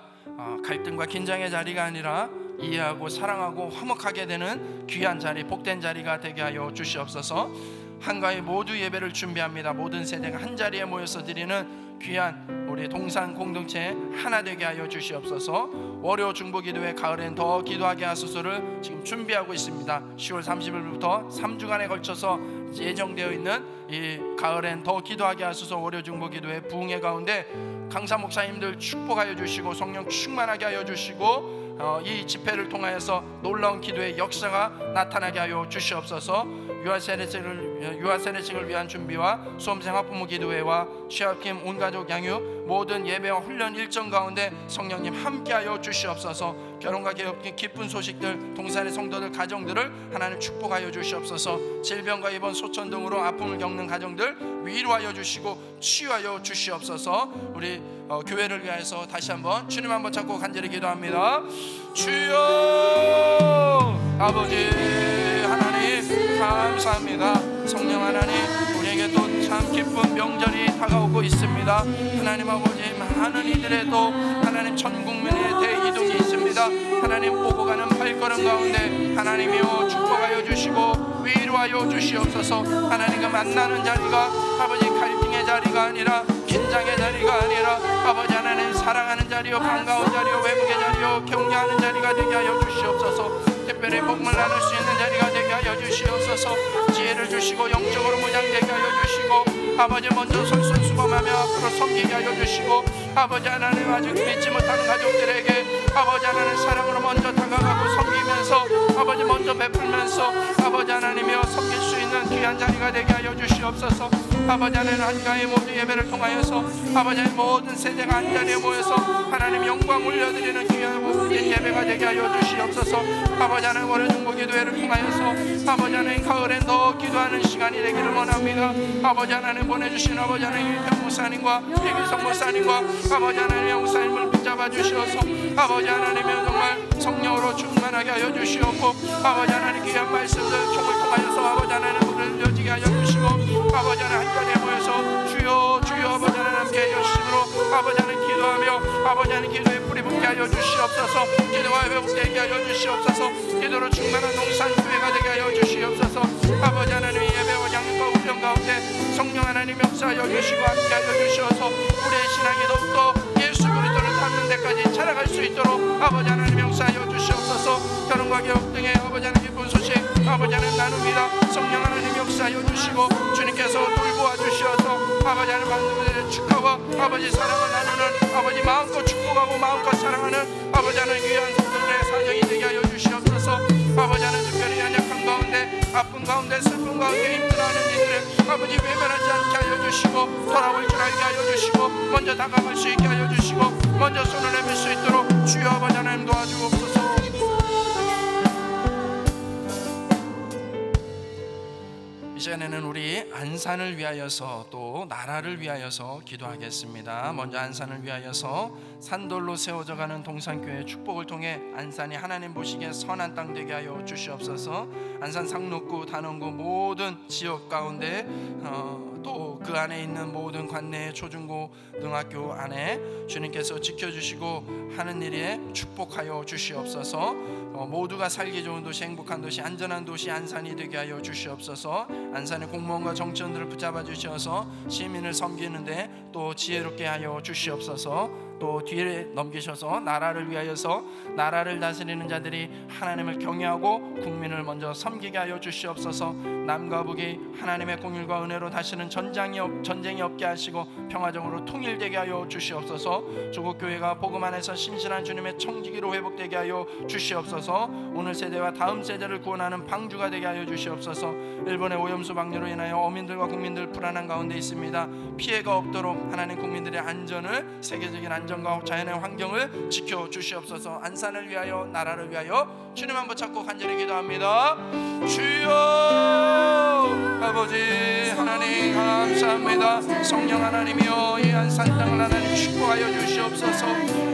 갈등과 긴장의 자리가 아니라 이해하고 사랑하고 화목하게 되는 귀한 자리, 복된 자리가 되게 하여 주시옵소서. 한가위 모두 예배를 준비합니다. 모든 세대가 한 자리에 모여서 드리는 귀한 우리 동산 공동체 하나 되게 하여 주시옵소서. 월요 중보기도회 가을엔 더 기도하게 하소서를 지금 준비하고 있습니다. 10월 30일부터 3주간에 걸쳐서 예정되어 있는 이 가을엔 더 기도하게 하소서 월요 중보기도회 부흥회 가운데 강사 목사님들 축복하여 주시고 성령 충만하게 하여 주시고 이 집회를 통하여서 놀라운 기도의 역사가 나타나게 하여 주시옵소서. 유아세례식을 위한 준비와 수험생 학부모 기도회와 취학팀 온가족 양육 모든 예배와 훈련 일정 가운데 성령님 함께하여 주시옵소서. 결혼과 개업기 기쁜 소식들 동산의 성도들 가정들을 하나님 축복하여 주시옵소서. 질병과 입원 소천 등으로 아픔을 겪는 가정들 위로하여 주시고 치유하여 주시옵소서. 우리 교회를 위하여서 다시 한번 주님 한번 잡고 간절히 기도합니다. 주여 아버지 하나님 감사합니다. 성령 하나님 우리에게 또 참 기쁜 명절이 다가오고 있습니다. 하나님 아버지 많은 이들에도 하나님 전 국민의 대이동이 있습니다. 하나님 오고 가는 발걸음 가운데 하나님이여 축복하여 주시고 위로하여 주시옵소서. 하나님과 만나는 자리가 아버지 갈등의 자리가 아니라 긴장의 자리가 아니라 아버지 하나님 사랑하는 자리요 반가운 자리요 회복의 자리요 격려하는 자리가 되게 하여 주시옵소서. 특별히 복을 나눌 수 있는 자리가 되게 하여 주시옵소서. 지혜를 주시고 영적으로 무장되게 하여 주시고 아버지 먼저 솔선수범하며 앞으로 섬기게 하여 주시고 아버지 하나님 아직 믿지 못하는 가족들에게 아버지 하나님 사랑으로 먼저 다가가고 섬기면서 아버지 먼저 베풀면서 아버지 하나님이여 섬길 수 있는 귀한 자리가 되게 하여 주시옵소서. 아버지 하나님 한가위 모두 예배를 통하여서 아버지 모든 세대가 한자리에 모여서 하나님 영광 올려드리는 귀한 모든 예배가 되게 하여 주시옵소서. 아버지 하나님 월요 중보기도회를 통하여서 아버지 하나님 가을엔 더 기도하는 시간이 되기를 원합니다. 아버지 하나님 보내주신 아버지 하나님 유평 목사님과 이기성 목사님과 아버지 하나님의 목사님을 붙잡아 주시어서 아버지 하나님의 정말 성령으로 충만하게 하여 주시옵고 아버지 하나님 귀한 말씀들 총을 통하여서 아버지 하나님 우리를 이어지게 하여 주시고 아버지 하나님 한자리에 모여서 주여 주여 아버지 하나님 함께 열심으로 아버지 하나님 기도하며 아버지 하나님 기도에 뿌리 붙게 하여 주시옵소서. 기도와 회복되게 하여 주시옵소서. 기도로 충만한 농산교회가 되게 하여 주시옵소서. 아버지 하나님의 예배와 양육과 훈련 가운데 성령 하나님 역사하여 주시고 함께 하여 주시어서 우리의 신앙이 더욱더 예수 그리스도를 닮는 데까지 자라갈 수 있도록 아버지 하나님 역사하여 주시옵소서. 결혼과 개업 등의 아버지 하나님 기쁜 소식 아버지 하나님 나눕니다. 성령 하나님 역사하여 주시고 주님께서 돌보아 주시어서 아버지 하나님 방금들의 축하와 아버지 사랑을 나누는 아버지 마음껏 축복하고 마음껏 사랑하는 아버지 하나님 귀한 성도들의 사정이 되게 하여 주시옵소서. 아버지 하나님 특별히 연약한 가운데 아픈 가운데 슬픈 가운데 힘들어하는 이들의 아버지 외면하지 않게 하여 주시고 돌아올 줄 알게 하여 주시고 먼저 다가갈 수 있게 하여 주시고 먼저 손을 내밀 수 있도록 주여 아버지 하나님 도와주옵소서. 이전에는 우리 안산을 위하여서 또 나라를 위하여서 기도하겠습니다. 먼저 안산을 위하여서 산돌로 세워져가는 동산교회 축복을 통해 안산이 하나님 보시기에 선한 땅 되게 하여 주시옵소서. 안산 상록구 단원구 모든 지역 가운데 또 그 안에 있는 모든 관내 초중고 등학교 안에 주님께서 지켜주시고 하는 일에 축복하여 주시옵소서. 모두가 살기 좋은 도시, 행복한 도시, 안전한 도시 안산이 되게 하여 주시옵소서. 안산의 공무원과 정치원들을 붙잡아 주셔서 시민을 섬기는데 또 지혜롭게 하여 주시옵소서. 또 뒤에 넘기셔서 나라를 위하여서 나라를 다스리는 자들이 하나님을 경외하고 국민을 먼저 섬기게 하여 주시옵소서. 남과 북이 하나님의 공일과 은혜로 다시는 전쟁이 없게 하시고 평화적으로 통일되게 하여 주시옵소서. 조국교회가 복음 안에서 신실한 주님의 청지기로 회복되게 하여 주시옵소서. 오늘 세대와 다음 세대를 구원하는 방주가 되게 하여 주시옵소서. 일본의 오염수 방류로 인하여 어민들과 국민들 불안한 가운데 있습니다. 피해가 없도록 하나님 국민들의 안전을 세계적인 안전과 자연의 환경을 지켜 주시옵소서. 안산을 위하여 나라를 위하여 주님 한번 찾고 간절히 기도합니다. 주여 아버지 하나님 감사합니다. 성령 하나님이여 이 안산 땅을 하나님 축복하여 주시옵소서.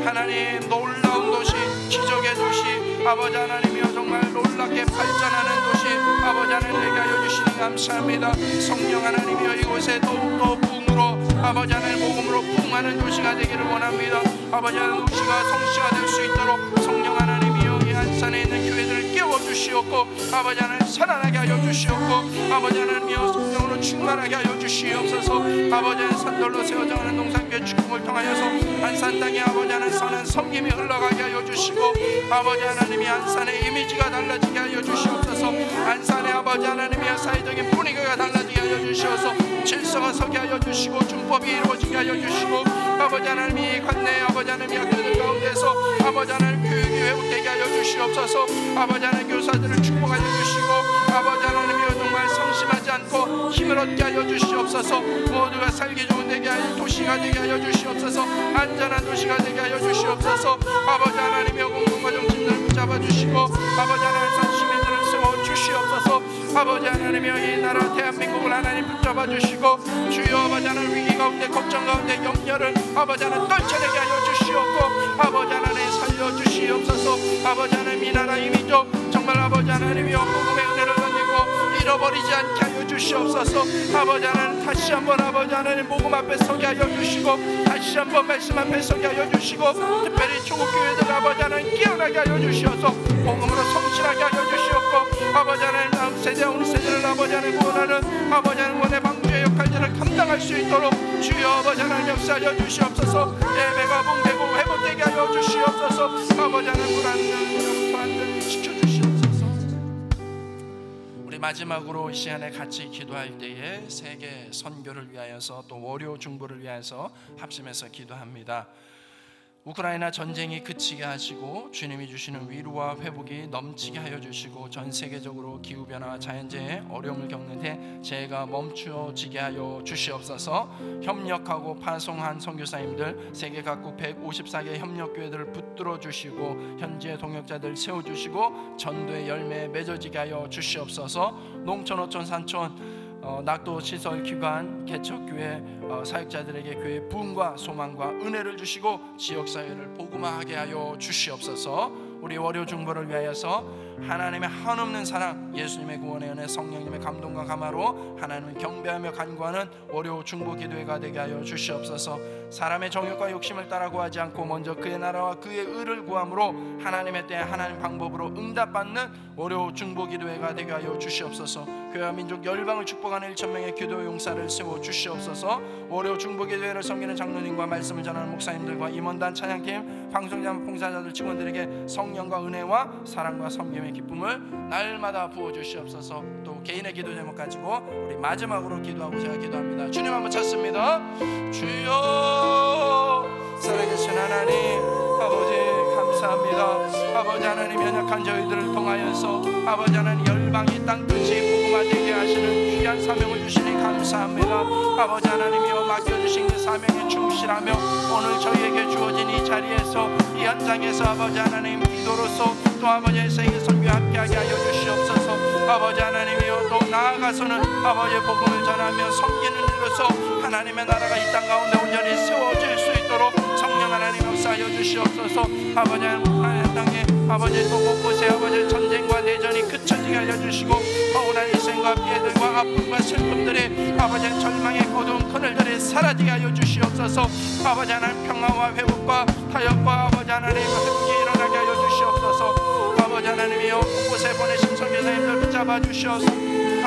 하나님 놀라운 도시 기적의 도시 아버지 하나님이여 정말 놀랍게 발전하는 도시 아버지 하나님 되게 하여 주시니 감사합니다. 성령 하나님이여 이곳에 더욱더 부흥으로 아버지 하나님 복음으로 부흥하는 도시가 되기를 원합니다. 아버지 하나님 도시가 성시가 될 수 있도록 성령 하나님이여 이 안산에 있는 교회들을 깨워주시옵고 아버지 하나님 살아나게 하여 주시옵고 아버지 하나님이여 성령으로 충만하게 하여 주시옵소서. 아버지 하나님 산돌로 세워져 가는 농산교회 축복을 통하여서 안산 땅에 아버지 하나님 선한 섬김이 흘러가게 하여 주시고 아버지 하나님이 안산의 이미지가 달라지게 하여 주시옵소서. 안산의 아버지 하나님이여 사회적인 분위기가 달라지게 하여 주시옵소서. 질서가 서게 하여 주시고 준법이 이루어지게 하여 주시고 아버지 하나님이 관내 아버지 하나님이 학교들 가운데서 아버지 하나님 교육이 회복되게 하여 주시옵소서. 아버지 하나님 교사들을 축복하여 주시고 아버지 하나님이여 정말 성심하지 않고 힘을 얻게 하여 주시옵소서. 모두가 살기 좋은 되게 하여 도시가 되게 하여 주시옵소서. 안전한 도시가 되게 하여 주시옵소서. 아버지 하나님이여 공동과 정신들을 붙잡아 주시고 아버지 하나님 선시민들을 세워 주시옵소서. 아버지 하나님이여 이 나라 대한민국을 하나님 붙잡아 주시고 주여 아버지 하나님 위기 가운데 걱정 가운데 염려를 아버지 하나님 떨쳐내게 하여 주시옵고 아버지 하나님 살려 주시옵소서. 아버지 하나님 이 나라 이민족 정말 아버지 하나님이여 복음의 은혜를 던지고 잃어버리지 않게 하여 주시옵소서. 아버지 하나님 다시 한번 아버지 하나님 복음 앞에 서게 하여 주시고 다시 한번 말씀 앞에 서게 하여 주시고 특별히 조국교회들 아버지 하나님 깨어나게 하여 주시옵소서. 복음으로 성실하게 하여 주시옵고 아버지 하나님 다음 세대 오늘 세대를 아버지 하나님 구원하는 아버지 하나님 원의 방주의 역할들을 감당할 수 있도록 주여 아버지 하나님 역사하여 주시옵소서. 예배가 봉되고 회복되게 하여 주시옵소서. 아버지 하나님 불안을 지켜주시옵소서. 우리 마지막으로 이 시간에 같이 기도할 때에 세계 선교를 위하여서 또 월요 중보를 위하여서 합심해서 기도합니다. 우크라이나 전쟁이 그치게 하시고 주님이 주시는 위로와 회복이 넘치게 하여 주시고 전 세계적으로 기후변화와 자연재해 어려움을 겪는데 재해가 멈추어지게 하여 주시옵소서. 협력하고 파송한 선교사님들 세계 각국 154개 협력교회들을 붙들어 주시고 현지의 동역자들 세워주시고 전도의 열매에 맺어지게 하여 주시옵소서. 농촌, 어촌, 산촌 낙도 시설 기관 개척교회 사역자들에게 교회의 부흥과 소망과 은혜를 주시고 지역사회를 복음화하게 하여 주시옵소서. 우리 월요 중보를 위하여서 하나님의 한없는 사랑 예수님의 구원의 은혜 성령님의 감동과 감화로 하나님을 경배하며 간구하는 월요 중보 기도회가 되게 하여 주시옵소서. 사람의 정욕과 욕심을 따라 구하지 않고 먼저 그의 나라와 그의 의를 구함으로 하나님의 때에 하나님 방법으로 응답받는 월요 중보 기도회가 되게 하여 주시옵소서. 교회와 민족 열방을 축복하는 1,000명의 기도 용사를 세워 주시옵소서. 월요 중보 기도회를 섬기는 장로님과 말씀을 전하는 목사님들과 임원단 찬양팀 방송자 봉사자들 직원들에게 성령과 은혜와 사랑과 섬김의 기쁨을 날마다 부어 주시옵소서. 또 개인의 기도 제목 가지고 우리 마지막으로 기도하고 제가 기도합니다. 주님 한번 찾습니다. 주여 살아계신 하나님 아버지 감사합니다. 아버지 하나님 연약한 저희들을 통하여서 아버지 하나님 열방이 땅끝이 복음화되게 하시는 귀한 사명을 주시니 감사합니다. 아버지 하나님이여 맡겨주신 그 사명에 충실하며 오늘 저희에게 주어진 이 자리에서 이 현장에서 아버지 하나님 기도로서 또 아버지의 세계 선교에 함께하게 하여 주시옵소서. 아버지 하나님이여 또 나아가서는 아버지의 복음을 전하며 섬기는 일로서 하나님의 나라가 이 땅 가운데 온전히 세워질 수 있도록 성령 하나님 역사하여 주시옵소서. 아버지 하나님 땅에 아버지 또 곳곳에 아버지 전쟁과 내전이 그쳐지게 하여 주시고 허운한 희생과 피해들과 아픔과 슬픔들이 아버지 절망의 고두운 그늘들이 사라지게 하여 주시옵소서. 아버지 하나님 평화와 회복과 타협과 아버지 하나님 회복이 일어나게 하여 주시옵소서. 아버지 하나님이여 곳곳에 보내신 선교사님들 붙잡아 주시옵소서.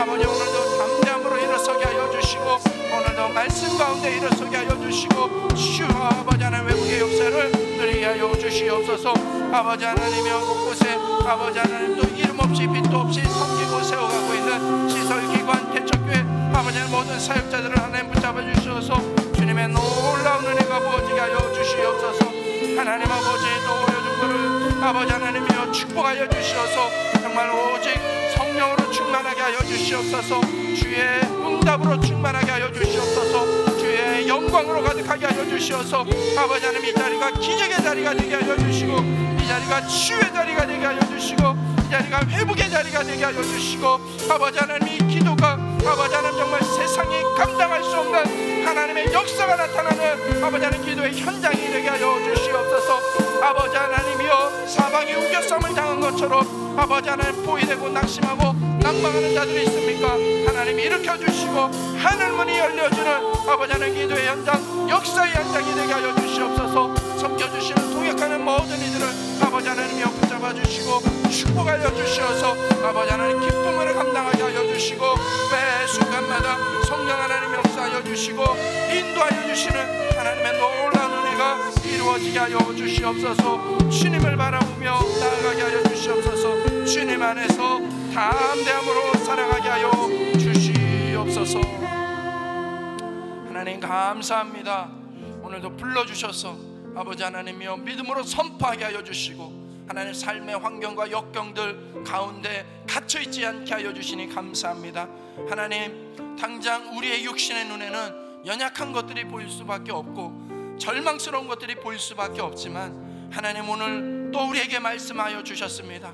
아버지 오늘도 담대함으로 일어서게 하여 주시고 오늘도 말씀 가운데 일어서게 하여 주시고 주여 아버지 하나님 회복의 역사를 누리게 하여 주시옵소서. 아버지 하나님이여 곳곳에 아버지 하나님 또 이름 없이 빛도 없이 섬기고 세워가고 있는 시설기관 개척교회 아버지 하나님 모든 사역자들을 하나님 붙잡아 주시옵소서. 주님의 놀라운 은혜가 부어지게 하여 주시옵소서. 하나님 아버지 또 월요 중보를 아버지 하나님이여 축복하여 주시옵소서. 정말 오직 성령으로 충만하게 하여 주시옵소서. 주의 응답으로 충만하게 하여 주시옵소서. 주의 영광으로 가득하게 하여 주시옵소서. 아버지 하나님 이 자리가 기적의 자리가 되게 하여 주시고 이 자리가 치유의 자리가 되게 하여 주시고 이 자리가 회복의 자리가 되게 하여 주시고 아버지 하나님 이 기도가 아버지 하나님 정말 세상이 감당할 수 없는 하나님의 역사가 나타나는 아버지 하나님 기도의 현장이 되게 하여 주시옵소서. 아버지 하나님이여 사방에 우겨싸움을 당한 것처럼 아버지 하나님 포위되고 낙심하고 낭망하는 자들이 있습니까? 하나님 일으켜주시고 하늘문이 열려주는 아버지 하나님 기도의 현장, 역사의 현장이 되게 하여 주시옵소서. 섬겨주시는 통역하는 모든 이들을 아버지 하나님이 붙잡아주시고 축복하여 주시어서 아버지 하나님 기쁨을 감당하게 하여 주시고 매 순간마다 성령 하나님 역사하여 주시고 인도하여 주시는 하나님의 놀라운 은혜가 이루어지게 하여 주시옵소서. 주님을 바라보며 나아가게 하여 주시옵소서. 주님 안에서 담대함으로 살아가게 하여 주시옵소서. 하나님 감사합니다. 오늘도 불러주셔서 아버지 하나님이여 믿음으로 선포하게 하여 주시고 하나님 삶의 환경과 역경들 가운데 갇혀있지 않게 하여 주시니 감사합니다. 하나님 당장 우리의 육신의 눈에는 연약한 것들이 보일 수밖에 없고 절망스러운 것들이 보일 수밖에 없지만 하나님 오늘 또 우리에게 말씀하여 주셨습니다.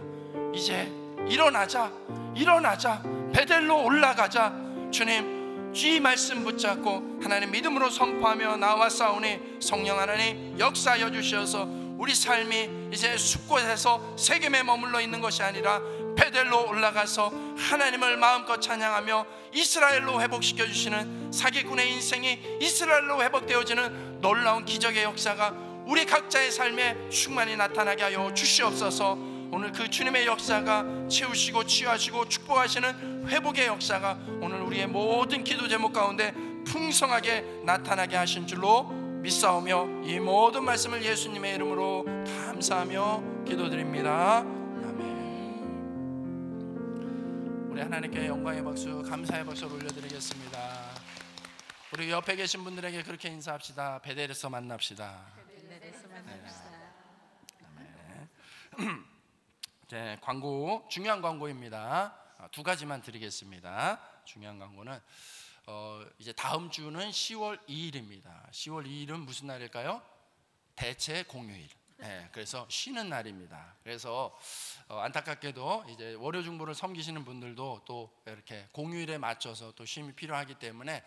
이제 일어나자, 일어나자, 베델로 올라가자. 주님 이 말씀 붙잡고 하나님 믿음으로 선포하며 나와 싸우니 성령 하나님 역사하여 주셔서 우리 삶이 이제 숲곳에서 세겜에 머물러 있는 것이 아니라 베델로 올라가서 하나님을 마음껏 찬양하며 이스라엘로 회복시켜 주시는 사기꾼의 인생이 이스라엘로 회복되어지는 놀라운 기적의 역사가 우리 각자의 삶에 충만히 나타나게 하여 주시옵소서. 오늘 그 주님의 역사가 채우시고 치유하시고 축복하시는 회복의 역사가 오늘 우리의 모든 기도 제목 가운데 풍성하게 나타나게 하신 줄로 믿사오며 이 모든 말씀을 예수님의 이름으로 감사하며 기도드립니다. 아멘. 우리 하나님께 영광의 박수, 감사의 박수를 올려드리겠습니다. 우리 옆에 계신 분들에게 그렇게 인사합시다. 베델에서 만납시다. 베델에서 만납시다. 아멘. 네, 광고, 중요한 광고입니다. 두 가지만 드리겠습니다. 중요한 광고는 이제 다음 주는 10월 2일입니다. 10월 2일은 무슨 날일까요? 대체 공휴일. 네, 그래서 쉬는 날입니다. 그래서 안타깝게도 이제 월요 중보를 섬기시는 분들도 또 이렇게 공휴일에 맞춰서 또 쉼이 필요하기 때문에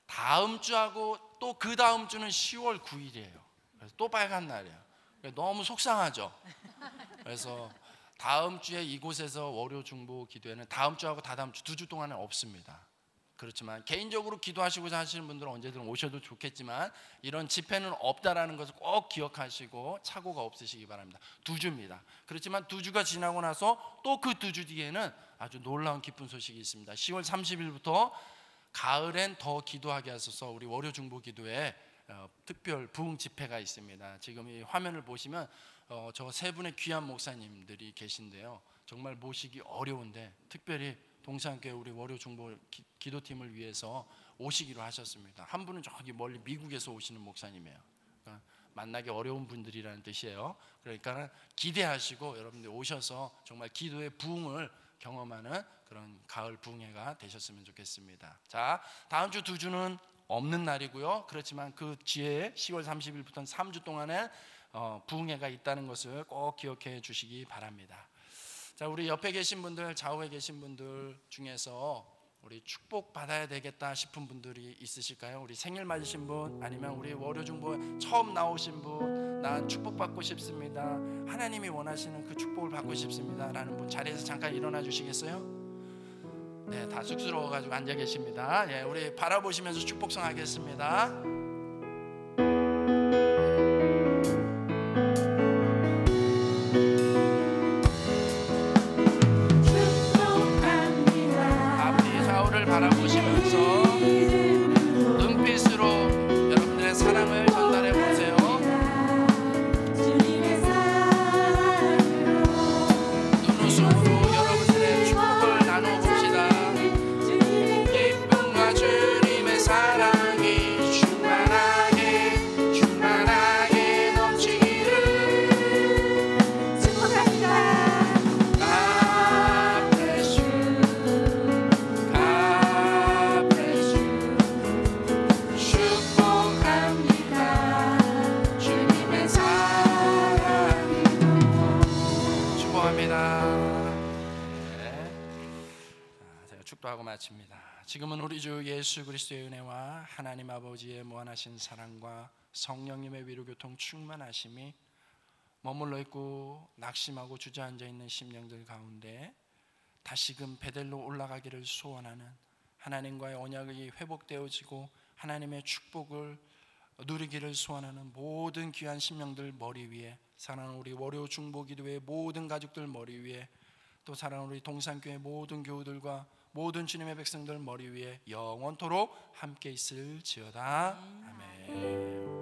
다음 주하고 또 그 다음 주는 10월 9일이에요. 그래서 또 빨간 날이에요. 너무 속상하죠. 그래서 다음 주에 이곳에서 월요 중보 기도회는 다음 주하고 다다음 주 2주 동안은 없습니다. 그렇지만 개인적으로 기도하시고자 하시는 분들은 언제든 오셔도 좋겠지만 이런 집회는 없다라는 것을 꼭 기억하시고 착오가 없으시기 바랍니다. 2주입니다. 그렇지만 2주가 지나고 나서 또 그 2주 뒤에는 아주 놀라운 기쁜 소식이 있습니다. 10월 30일부터 가을엔 더 기도하게 하소서 우리 월요 중보 기도회 특별 부흥 집회가 있습니다. 지금 이 화면을 보시면 저 세 분의 귀한 목사님들이 계신데요. 정말 모시기 어려운데 특별히 동산교회 우리 월요 중보 기도팀을 위해서 오시기로 하셨습니다. 한 분은 저기 멀리 미국에서 오시는 목사님이에요. 그러니까 만나기 어려운 분들이라는 뜻이에요. 그러니까 기대하시고 여러분들 오셔서 정말 기도의 부흥을 경험하는 그런 가을 부흥회가 되셨으면 좋겠습니다. 자, 다음 주 2주는 없는 날이고요. 그렇지만 그 뒤에 10월 30일부터는 3주 동안에 부흥회가 있다는 것을 꼭 기억해 주시기 바랍니다. 자, 우리 옆에 계신 분들, 좌우에 계신 분들 중에서 우리 축복 받아야 되겠다 싶은 분들이 있으실까요? 우리 생일 맞으신 분, 아니면 우리 월요 중보 처음 나오신 분, 난 축복 받고 싶습니다, 하나님이 원하시는 그 축복을 받고 싶습니다 라는 분 자리에서 잠깐 일어나 주시겠어요? 네, 다 쑥스러워가지고 앉아 계십니다. 예, 우리 바라보시면서 축복성 하겠습니다. 앞뒤 좌우를 바라보시면서 눈빛으로 여러분들의 사랑을 전달해 보세요. 눈웃음으로 여러분들의 축복을 나눠 봅시다. 기쁨과 주님의 사랑이 충만하게 충만하게 넘치기를 축복합니다. God bless you. God bless you. 축복합니다. 주님의 사랑으로 축복합니다. 네. 제가 축도하고 마칩니다. 지금은 우리 주 예수 그리스도의 은혜와 하나님 아버지의 무한하신 사랑과 성령님의 위로교통 충만하심이 머물러 있고 낙심하고 주저앉아 있는 심령들 가운데 다시금 베델로 올라가기를 소원하는, 하나님과의 언약이 회복되어지고 하나님의 축복을 누리기를 소원하는 모든 귀한 심령들 머리 위에, 사랑하는 우리 월요 중보기도회 모든 가족들 머리 위에, 또 사랑하는 우리 동산교회 모든 교우들과 모든 주님의 백성들 머리 위에 영원토록 함께 있을지어다. 아멘.